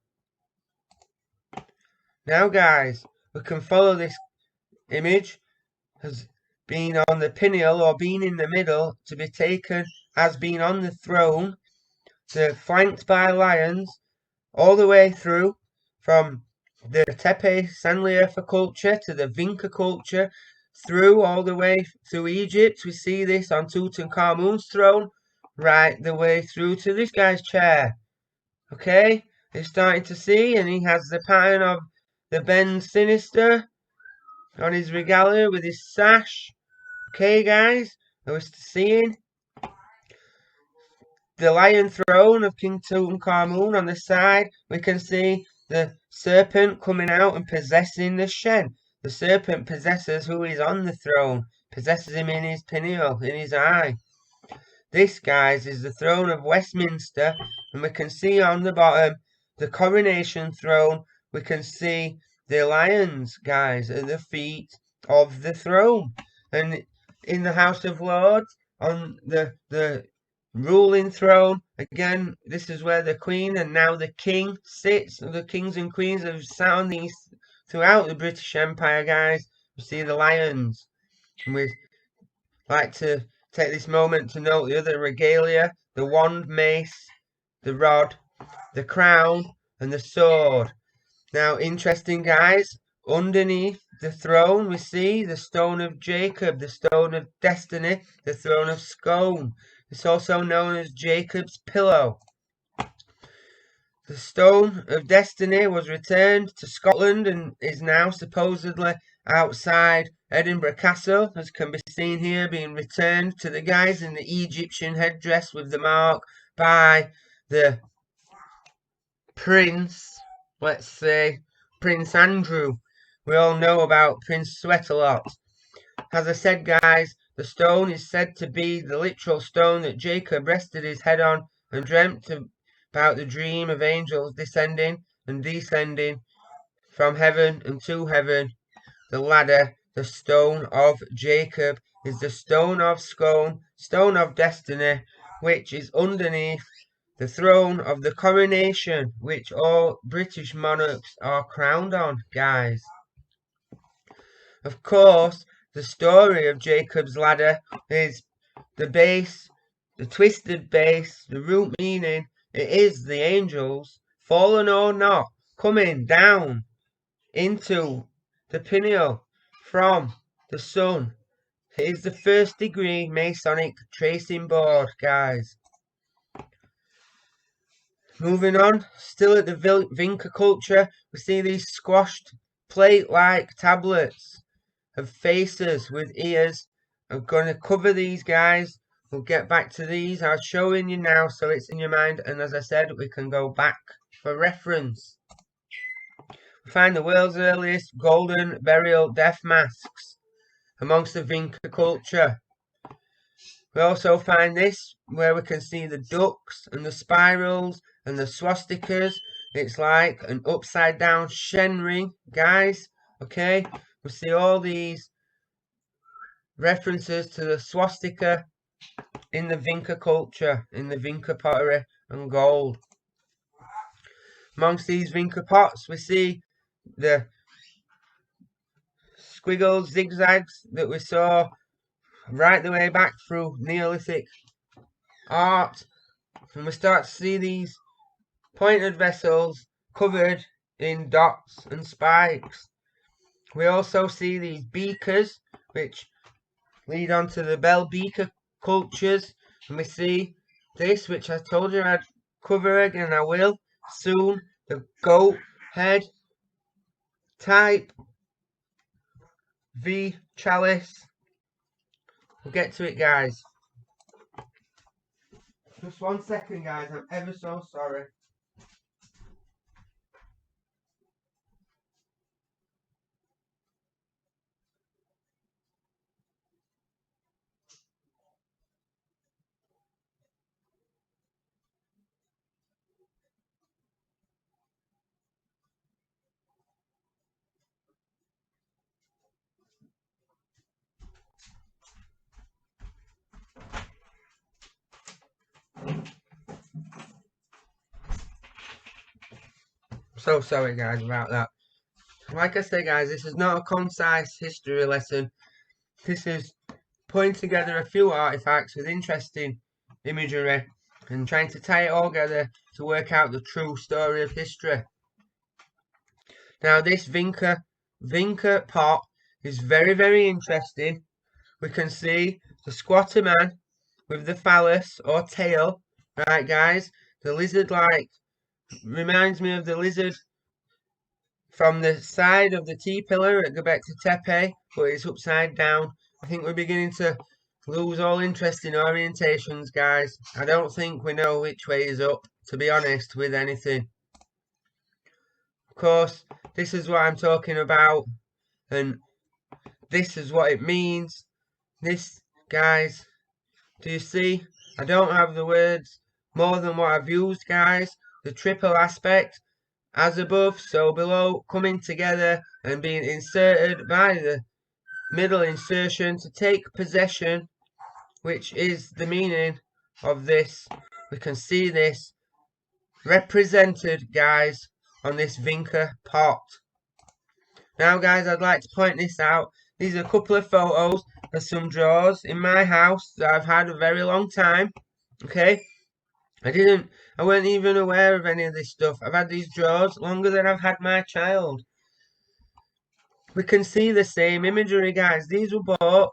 S1: Now, guys, we can follow this image as being on the pinnacle or being in the middle to be taken as being on the throne, flanked by lions, all the way through from the Tepe Sanliurfa culture to the Vinca culture, through all the way through Egypt. We see this on Tutankhamun's throne, right the way through to this guy's chair. Okay, you're starting to see, and he has the pattern of the Ben Sinister on his regalia with his sash. Okay, guys, I was seeing the lion throne of King Tutankhamun on the side. We can see the serpent coming out and possessing the Shen. The serpent possesses who is on the throne, possesses him in his pineal, in his eye. This, guys, is the throne of Westminster, and we can see on the bottom the coronation throne. We can see the lions, guys, at the feet of the throne. And in the House of Lords, on the ruling throne, again, this is where the Queen and now the King sits. The kings and queens have sat on these throughout the British Empire, guys. We see the lions. And we like to take this moment to note the other regalia, the wand, mace, the rod, the crown, and the sword. Now, interesting, guys, underneath the throne we see the stone of Jacob, the stone of destiny, the throne of Scone. It's also known as Jacob's pillow. The stone of destiny was returned to Scotland and is now supposedly outside Edinburgh Castle, as can be seen here, being returned to the guys in the Egyptian headdress with the mark by the prince let's say, Prince Andrew. We all know about Prince Sweatalot. As I said, guys, the stone is said to be the literal stone that Jacob rested his head on and dreamt about the dream of angels descending and descending from heaven and to heaven. The ladder, the stone of Jacob, is the stone of scone, stone of destiny, which is underneath the throne of the coronation, which all British monarchs are crowned on, guys. Of course, the story of Jacob's ladder is the base, the twisted base, the root meaning. It is the angels, fallen or not, coming down into the pineal from the sun. It is the first degree Masonic tracing board, guys. Moving on, still at the Vinca culture, we see these squashed plate-like tablets of faces with ears. I'm going to cover these, guys. We'll get back to these. I'm showing you now so it's in your mind, and as I said, we can go back for reference. We find the world's earliest golden burial death masks amongst the Vinca culture. We also find this where we can see the ducks and the spirals and the swastikas. It's like an upside down Shen ring, guys. Okay, we see all these references to the swastika in the Vinca culture, in the Vinca pottery and gold. Amongst these Vinca pots, we see the squiggles, zigzags that we saw right the way back through Neolithic art, and we start to see these pointed vessels covered in dots and spikes. We also see these beakers, which lead on to the bell beaker cultures, and we see this, which I told you I'd cover again, and I will soon, the goat head type V chalice. We'll get to it, guys. Just 1 second, guys, I'm ever so sorry. So sorry, guys, about that. Like I say, guys, this is not a concise history lesson. This is putting together a few artifacts with interesting imagery and trying to tie it all together to work out the true story of history. Now, this Vinca pot is very, very interesting. We can see the squatter man with the phallus or tail, right, guys? The lizard-like reminds me of the lizard from the side of the T-pillar at Göbekli Tepe, but it's upside down. I think we're beginning to lose all interest in orientations, guys. I don't think we know which way is up, to be honest, with anything. Of course, this is what I'm talking about, and this is what it means. This, guys, do you see? I don't have the words more than what I've used, guys. The triple aspect, as above, so below, coming together and being inserted by the middle insertion to take possession, which is the meaning of this. We can see this represented, guys, on this Vinca pot. Now, guys, I'd like to point this out. These are a couple of photos of some drawers in my house that I've had a very long time. Okay, I weren't even aware of any of this stuff. I've had these drawers longer than I've had my child. We can see the same imagery, guys. These were bought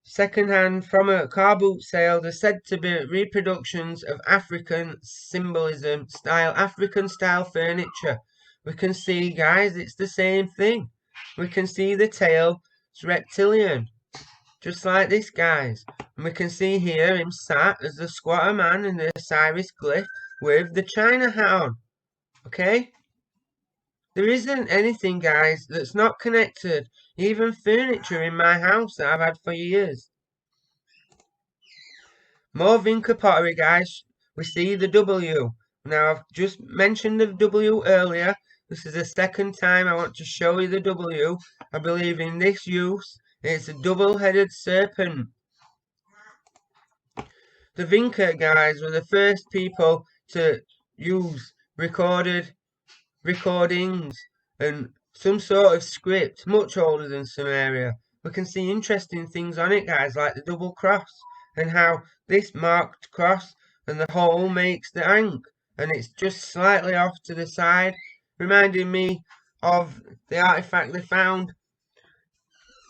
S1: second-hand from a car boot sale. They're said to be reproductions of African symbolism style, African style furniture. We can see, guys, it's the same thing. We can see the tail, it's reptilian, just like this, guys. And we can see here him sat as the squatter man in the Osiris glyph with the China hat on. Okay? There isn't anything, guys, that's not connected. Even furniture in my house that I've had for years. More Vinca pottery, guys. We see the W. Now, I've just mentioned the W earlier. This is the second time I want to show you the W. I believe in this use. It's a double-headed serpent. The Vinca guys were the first people to use recordings and some sort of script, much older than Sumeria. We can see interesting things on it, guys, like the double cross and how this marked cross and the hole makes the ankh, and it's just slightly off to the side, reminding me of the artifact they found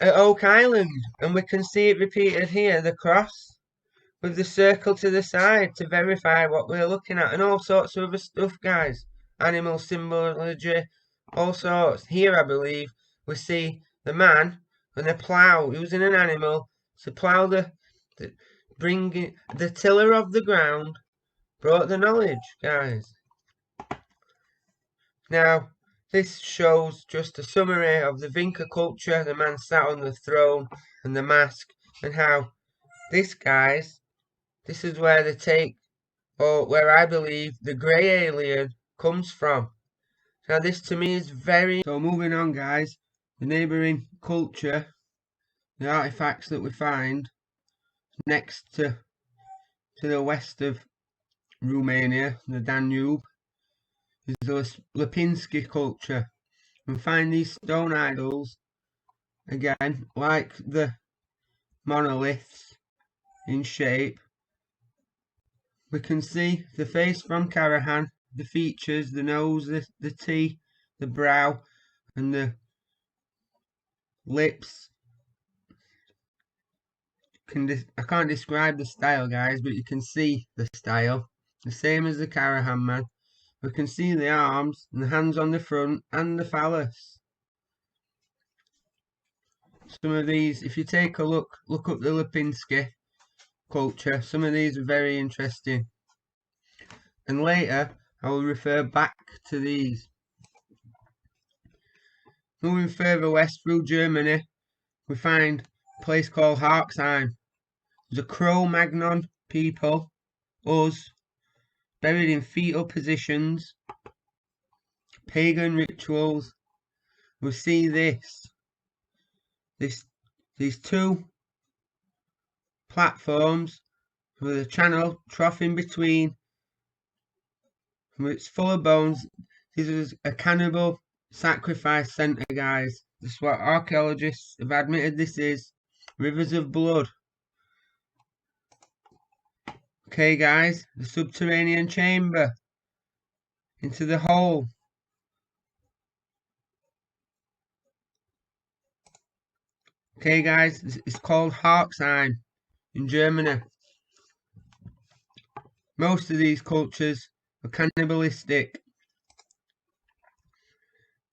S1: at Oak Island, and we can see it repeated here, the cross with the circle to the side to verify what we're looking at, and all sorts of other stuff, guys. Animal symbology, all sorts. Here, I believe, we see the man and a plough, using an animal to plough bringing the tiller of the ground, brought the knowledge, guys. Now, this shows just a summary of the Vinca culture, the man sat on the throne and the mask, and how this, guys, this is where they take, or where I believe the grey alien comes from. Now this to me is very... So moving on, guys, the neighbouring culture, the artifacts that we find next to the west of Romania, the Danube, is the Lipinski culture. We find these stone idols, again, like the monoliths in shape. We can see the face from Karahan, the features, the nose, the teeth, the brow, and the lips. I can't describe the style, guys, but you can see the style. The same as the Karahan man. We can see the arms and the hands on the front and the phallus. Some of these, if you take a look up the Lipinski culture, some of these are very interesting. And later, I will refer back to these. Moving further west through Germany, we find a place called Harksheim. There's a Cro-Magnon people, us, buried in fetal positions, pagan rituals. We see these two platforms with a channel trough in between. It's full of bones. This is a cannibal sacrifice centre, guys. This is what archaeologists have admitted this is. Rivers of blood. Okay, guys, the subterranean chamber. Into the hole. Okay, guys, it's called Harksheim in Germany. Most of these cultures are cannibalistic.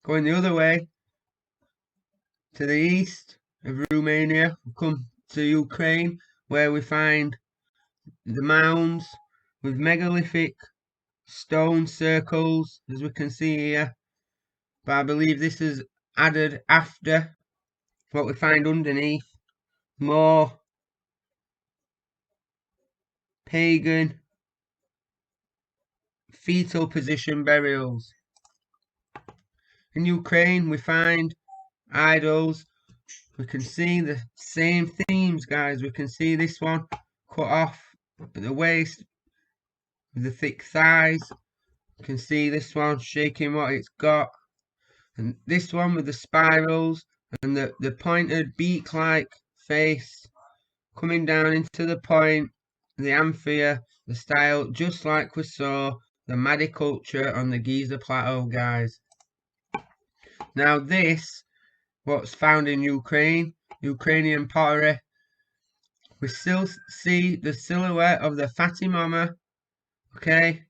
S1: Going the other way, to the east of Romania, we come to Ukraine, where we find the mounds with megalithic stone circles, as we can see here. But I believe this is added after what we find underneath. More pagan fetal position burials. In Ukraine, we find idols. We can see the same themes, guys. We can see this one cut off at the waist with the thick thighs. You can see this one shaking what it's got, and this one with the spirals and the pointed beak-like face coming down into the point, the amphia, the style, just like we saw the Madi culture on the Giza Plateau, guys. Now this, what's found in Ukrainian pottery, we still see the silhouette of the Fatimama, okay,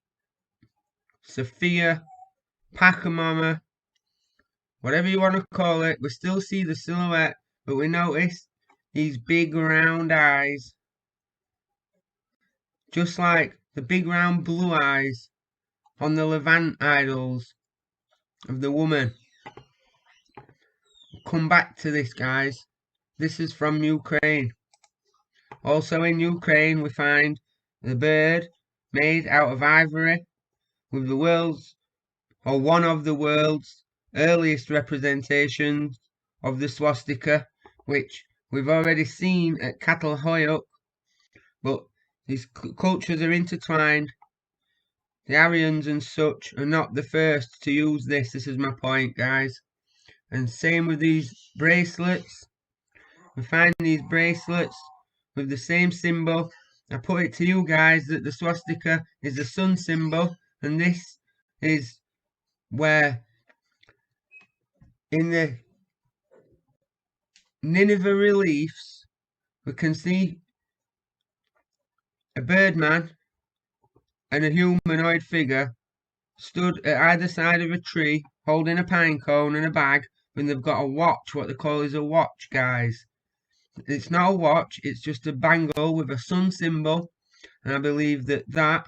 S1: Sophia, Pachamama, whatever you want to call it, we still see the silhouette, but we notice these big round eyes, just like the big round blue eyes on the Levant idols. of the woman. Come back to this, guys. This is from Ukraine. Also in Ukraine we find the bird made out of ivory with the world's, or one of the world's, earliest representations of the swastika, which we've already seen at Catalhoyuk, but these cultures are intertwined. The Aryans and such are not the first to use this. This is my point, guys. And same with these bracelets. We find these bracelets with the same symbol. I put it to you guys that the swastika is the sun symbol, and this is where in the Nineveh reliefs we can see a birdman and a humanoid figure stood at either side of a tree holding a pine cone and a bag, and they've got a watch. What they call is a watch, guys. It's not a watch, it's just a bangle with a sun symbol, and I believe that that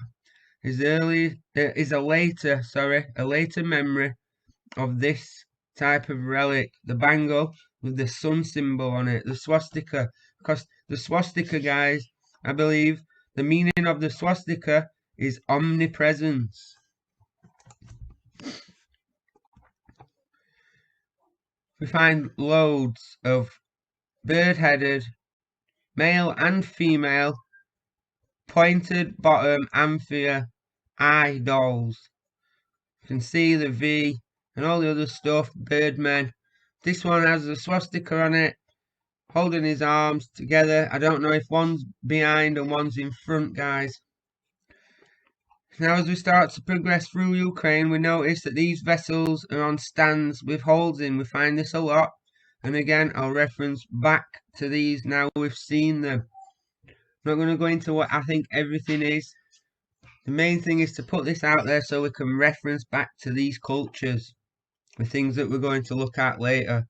S1: is a later memory of this type of relic, the bangle with the sun symbol on it, the swastika. Because the swastika, guys, I believe the meaning of the swastika is omnipresence. We find loads of bird-headed, male and female, pointed bottom amphia eye dolls. You can see the V and all the other stuff, birdmen. This one has a swastika on it, holding his arms together. I don't know if one's behind and one's in front, guys. Now as we start to progress through Ukraine, we notice that these vessels are on stands with holes in. We find this a lot. And again, I'll reference back to these now we've seen them. I'm not going to go into what I think everything is. The main thing is to put this out there so we can reference back to these cultures, the things that we're going to look at later.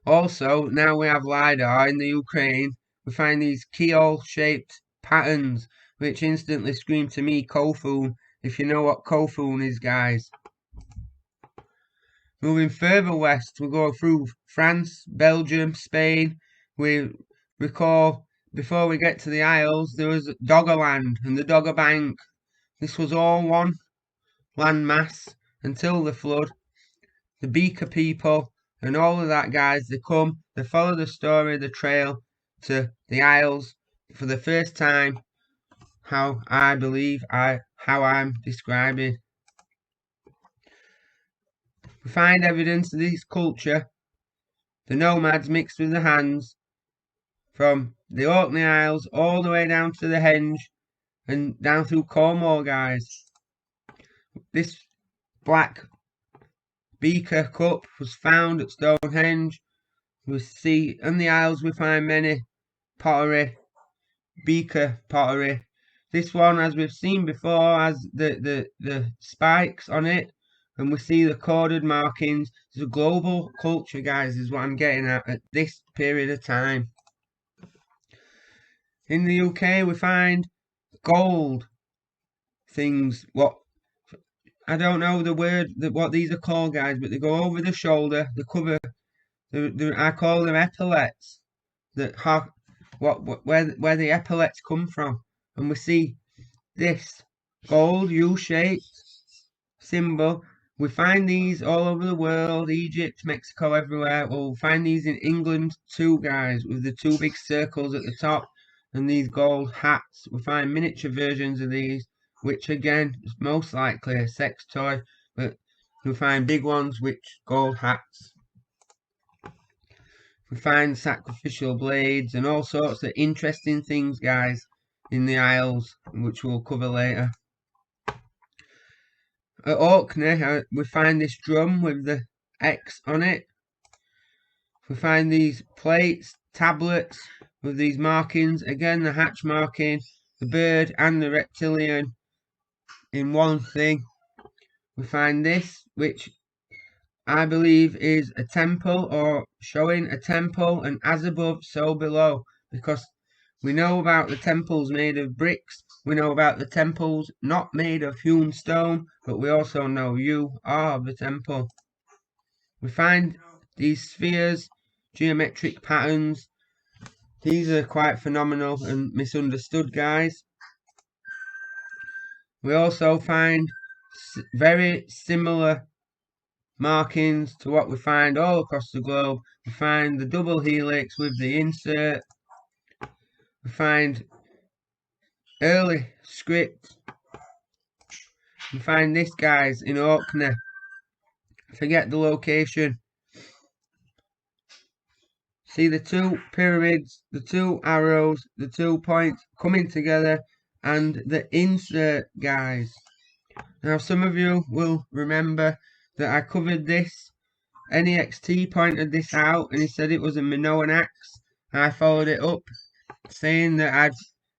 S1: Also, now we have LiDAR in the Ukraine, we find these keyhole-shaped patterns, which instantly scream to me Kofun, if you know what Kofun is, guys. Moving further west, we go through France, Belgium, Spain. We recall, before we get to the Isles, there was Doggerland and the Dogger Bank. This was all one landmass until the flood. The Beaker people and all of that, guys, they follow the story, the trail to the Isles for the first time, how I believe, how I'm describing. We find evidence of this culture, the nomads mixed with the Hands, from the Orkney Isles all the way down to the Henge and down through Cornwall, guys. This black beaker cup was found at Stonehenge. We see in the Isles we find many pottery, beaker pottery. This one, as we've seen before, has the spikes on it, and we see the corded markings. It's a global culture, guys, is what I'm getting at this period of time. In the UK, we find gold things. What I don't know the word what these are called, guys, but they go over the shoulder. They cover. I call them epaulets. That have where the epaulets come from, and we see this gold U-shaped symbol. We find these all over the world, Egypt, Mexico, everywhere. We'll find these in England too, guys, with the two big circles at the top and these gold hats. We find miniature versions of these, which again is most likely a sex toy, but we find big ones which gold hats. We find sacrificial blades and all sorts of interesting things, guys, in the Isles, which we'll cover later. At Orkney, we find this drum with the X on it. We find these plates, tablets with these markings. Again, the hatch marking, the bird and the reptilian in one thing. We find this, which I believe is a temple, or showing a temple, and as above, so below, because we know about the temples made of bricks, We know about the temples not made of hewn stone, but we also know you are the temple. We find these spheres, geometric patterns. These are quite phenomenal and misunderstood, guys. We also find very similar markings to what we find all across the globe. We find the double helix with the insert. We find early script. We find this, guys, in Orkney. Forget the location. See the two pyramids, the two arrows, the 2 points coming together, and the insert, guys. Now some of you will remember that I covered this. NEXT pointed this out and he said it was a Minoan axe. I followed it up saying that I'd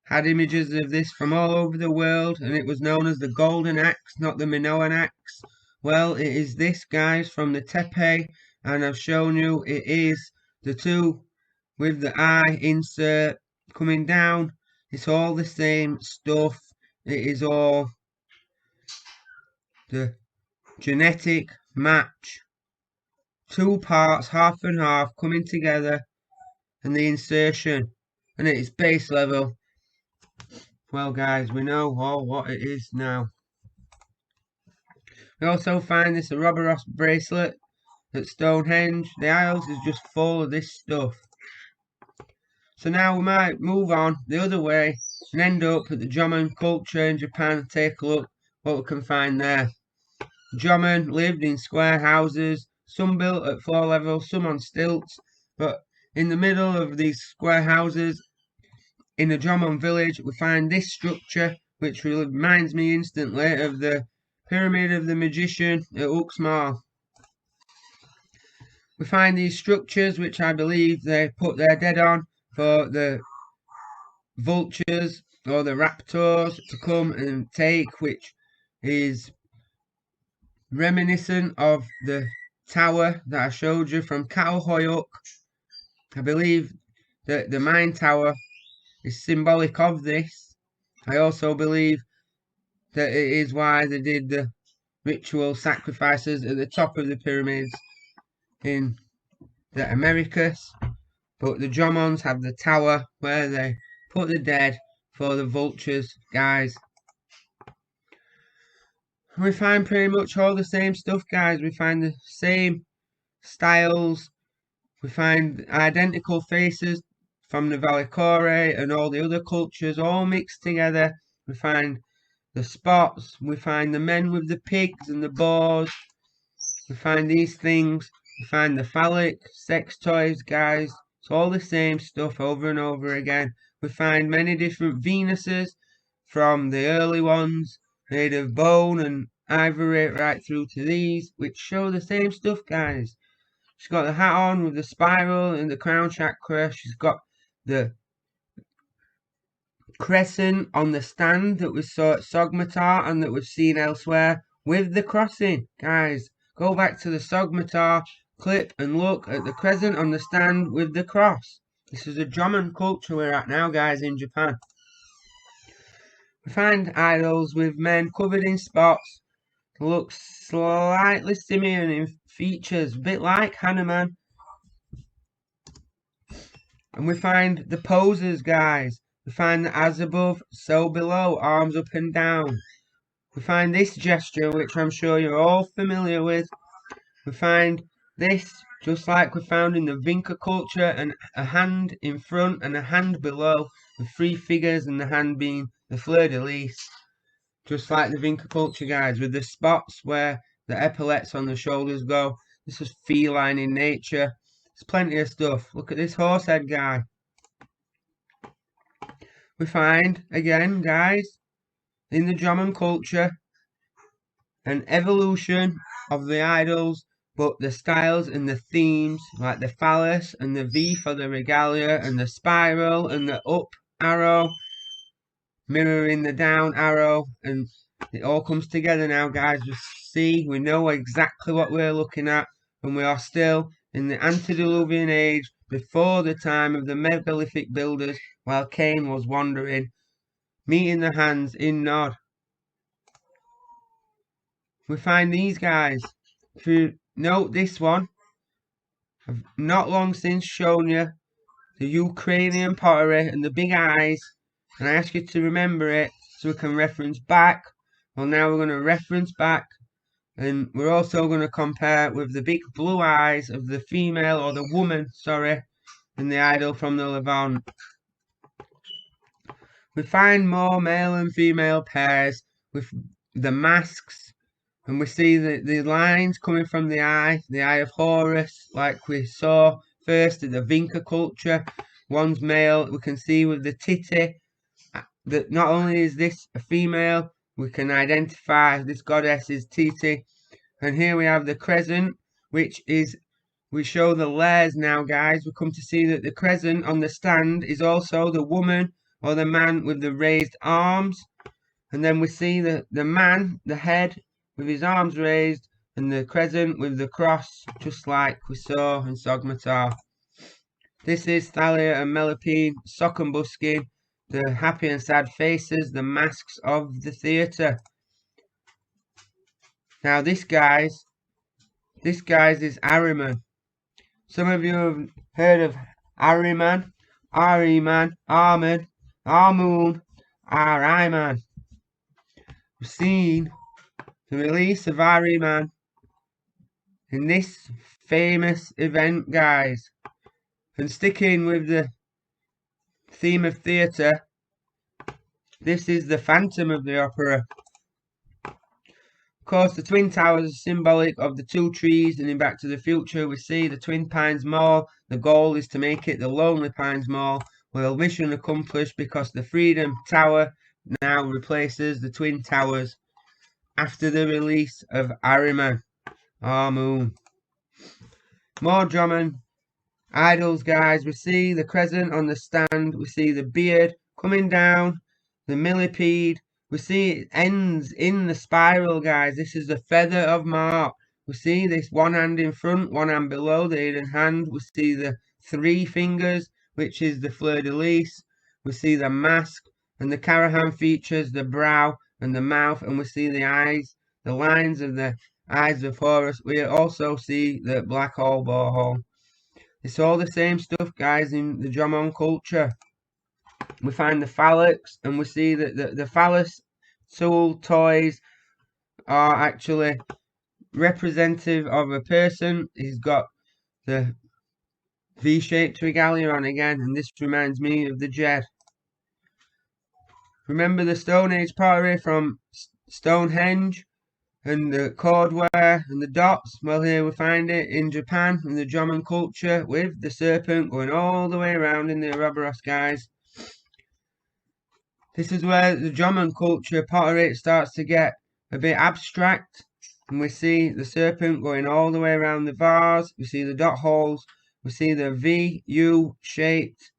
S1: had images of this from all over the world and it was known as the golden axe, not the Minoan axe. Well, it is this, guys, from the Tepe, and I've shown you it is the two with the eye insert coming down. It's all the same stuff. It is all the genetic match. 2 parts, half and half, coming together, and the insertion, and at its base level. Well, guys, we know all what it is now. We also find this Ouroboros bracelet at Stonehenge. The Isles is just full of this stuff. So now we might move on the other way and end up at the Jomon culture in Japan and take a look what we can find there. Jomon lived in square houses, some built at floor level, some on stilts, but in the middle of these square houses in the Jomon village we find this structure, which reminds me instantly of the Pyramid of the Magician at Uxmal. We find these structures which I believe they put their dead on for the vultures or the raptors to come and take, which is reminiscent of the tower that I showed you from Catalhoyuk. I believe that the Mine Tower is symbolic of this. I also believe that it is why they did the ritual sacrifices at the top of the pyramids in the Americas. But the Jomons have the tower where they put the dead for the vultures, guys. We find pretty much all the same stuff, guys. We find the same styles. We find identical faces from the Valikore and all the other cultures all mixed together. We find the spots. We find the men with the pigs and the boars. We find these things. We find the phallic sex toys, guys. It's all the same stuff over and over again. We find many different Venuses, from the early ones made of bone and ivory right through to these, which show the same stuff, guys. She's got the hat on with the spiral and the crown chakra. She's got the crescent on the stand that we saw at Sogmatar and that we've seen elsewhere with the crossing. Guys, go back to the Sogmatar clip and look at the crescent on the stand with the cross. This is a Jomon culture we're at now, guys, in Japan. We find idols with men covered in spots, look slightly similar in features, a bit like Hanuman. And we find the poses, guys. We find the as above, so below, arms up and down. We find this gesture, which I'm sure you're all familiar with. We find this, just like we found in the Vinca culture, and a hand in front and a hand below, with 3 figures and the hand being the fleur-de-lis. Just like the Vinca culture, guys, with the spots where the epaulets on the shoulders go. This is feline in nature. There's plenty of stuff. Look at this horse head guy. We find, again, guys, in the Jomon culture, an evolution of the idols, but the styles and the themes, like the phallus and the V for the regalia, and the spiral and the up arrow, mirroring the down arrow, and it all comes together now, guys. We know exactly what we're looking at, and we are still in the antediluvian age, before the time of the megalithic builders, while Cain was wandering meeting the hands in nod. We find these guys. If you note this one, I've not long since shown you the Ukrainian pottery and the big eyes, and I ask you to remember it so we can reference back. Well, now we're going to reference back, and we're also going to compare with the big blue eyes of the female, or the woman, sorry, in the idol from the Levant. We find more male and female pairs with the masks, and we see the lines coming from the eye of Horus, like we saw first in the Vinca culture. One's male, we can see with the titty that not only is this a female, we can identify this goddess is Titi. And here we have the crescent, which is, we show the layers now, guys. We come to see that the crescent on the stand is also the woman or the man with the raised arms. And then we see the man, the head, with his arms raised, and the crescent with the cross, just like we saw in Sogmatar. This is Thalia and Melopene, Sock and Buskin, the happy and sad faces, the masks of the theatre. Now this guys is Ahriman. Some of you have heard of Ahriman, Ahriman, Ahmed, Amun, Ahriman. We've seen the release of Ahriman in this famous event, guys. And sticking with the theme of theatre, this is the Phantom of the Opera. Of course, the Twin Towers are symbolic of the two trees, and in Back to the Future we see the Twin Pines Mall. The goal is to make it the Lonely Pines Mall. Well, mission accomplished, because the Freedom Tower now replaces the Twin Towers after the release of Ahriman, Amun. More Drummond idols, guys. We see the crescent on the stand, we see the beard coming down, the millipede. We see it ends in the spiral, guys. This is the feather of Ma'at. We see this one hand in front, one hand below the hidden hand. We see the three fingers, which is the fleur-de-lis. We see the mask, and the Karahan features the brow and the mouth, and we see the eyes, the lines of the eyes of Horus. We also see the black hole borehole. It's all the same stuff, guys, in the Drummond culture. We find the phallics, and we see that the phallus tool toys are actually representative of a person. He's got the V-shaped regalia on again, and this reminds me of the Jed. Remember the Stone Age pottery from Stonehenge, and the cordware and the dots? Well, here we find it in Japan, in the Jomon culture, with the serpent going all the way around in the Ouroboros, guys. This is where the Jomon culture pottery starts to get a bit abstract, and we see the serpent going all the way around the vase. We see the dot holes, we see the V, U shaped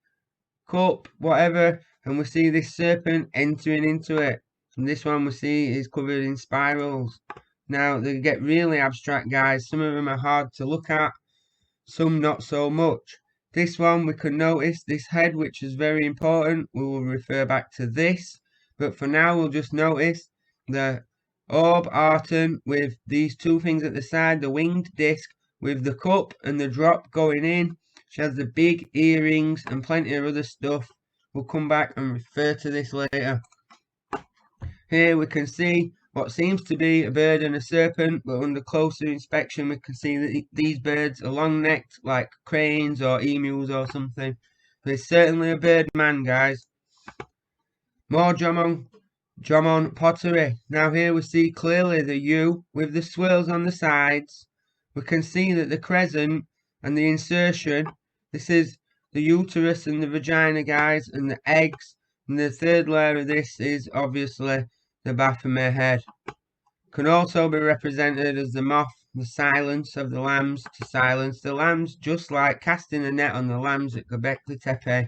S1: cup, whatever, and we see this serpent entering into it. And this one we see is covered in spirals. Now they get really abstract, guys. Some of them are hard to look at, some not so much. This one we can notice this head, which is very important. We will refer back to this, but for now we'll just notice the orb Arten with these two things at the side, the winged disc with the cup and the drop going in. She has the big earrings and plenty of other stuff. We'll come back and refer to this later. Here we can see what seems to be a bird and a serpent, but under closer inspection we can see that these birds are long-necked, like cranes or emus or something. But it's certainly a bird man, guys. More Jomon pottery. Now here we see clearly the U with the swirls on the sides. We can see that the crescent and the insertion, this is the uterus and the vagina, guys, and the eggs. And the third layer of this is obviously the Baphomet head. Can also be represented as the moth, the silence of the lambs, to silence the lambs, just like casting a net on the lambs at Göbekli Tepe.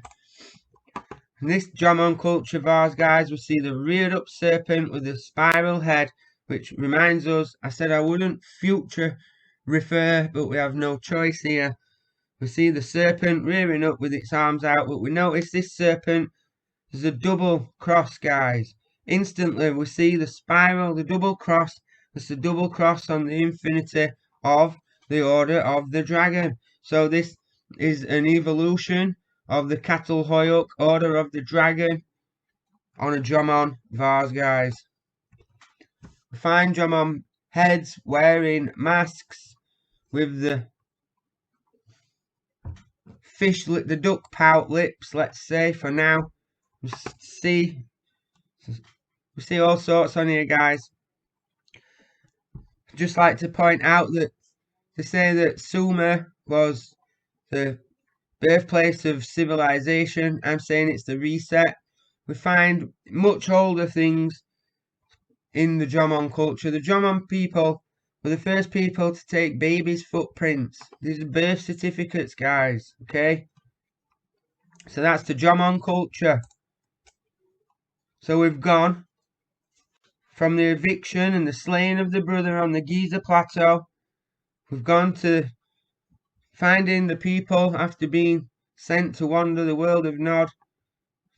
S1: In this Jomon culture vase, guys, we see the reared up serpent with a spiral head, which reminds us, I said I wouldn't future refer, but we have no choice here. We see the serpent rearing up with its arms out, but we notice this serpent There's a double cross, guys. Instantly we see the spiral, the double cross. That's the double cross on the infinity of the Order of the Dragon. So this is an evolution of the Catalhoyuk Order of the Dragon on a Jomon vase, guys. We find Jomon heads wearing masks with the the duck pout lips, let's say, for now. We see all sorts on here, guys. Just like to point out that they say that Sumer was the birthplace of civilization. I'm saying it's the reset. We find much older things in the Jomon culture. The Jomon people were the first people to take babies' footprints. These are birth certificates, guys, okay? So that's the Jomon culture. So we've gone from the eviction and the slaying of the brother on the Giza Plateau. We've gone to finding the people after being sent to wander the world of Nod.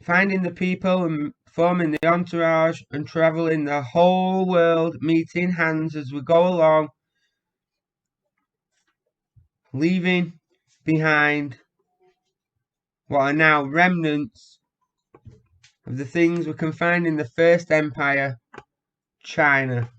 S1: Finding the people and forming the entourage and travelling the whole world, meeting hands as we go along, leaving behind what are now remnants of the things we can find in the First Empire, China.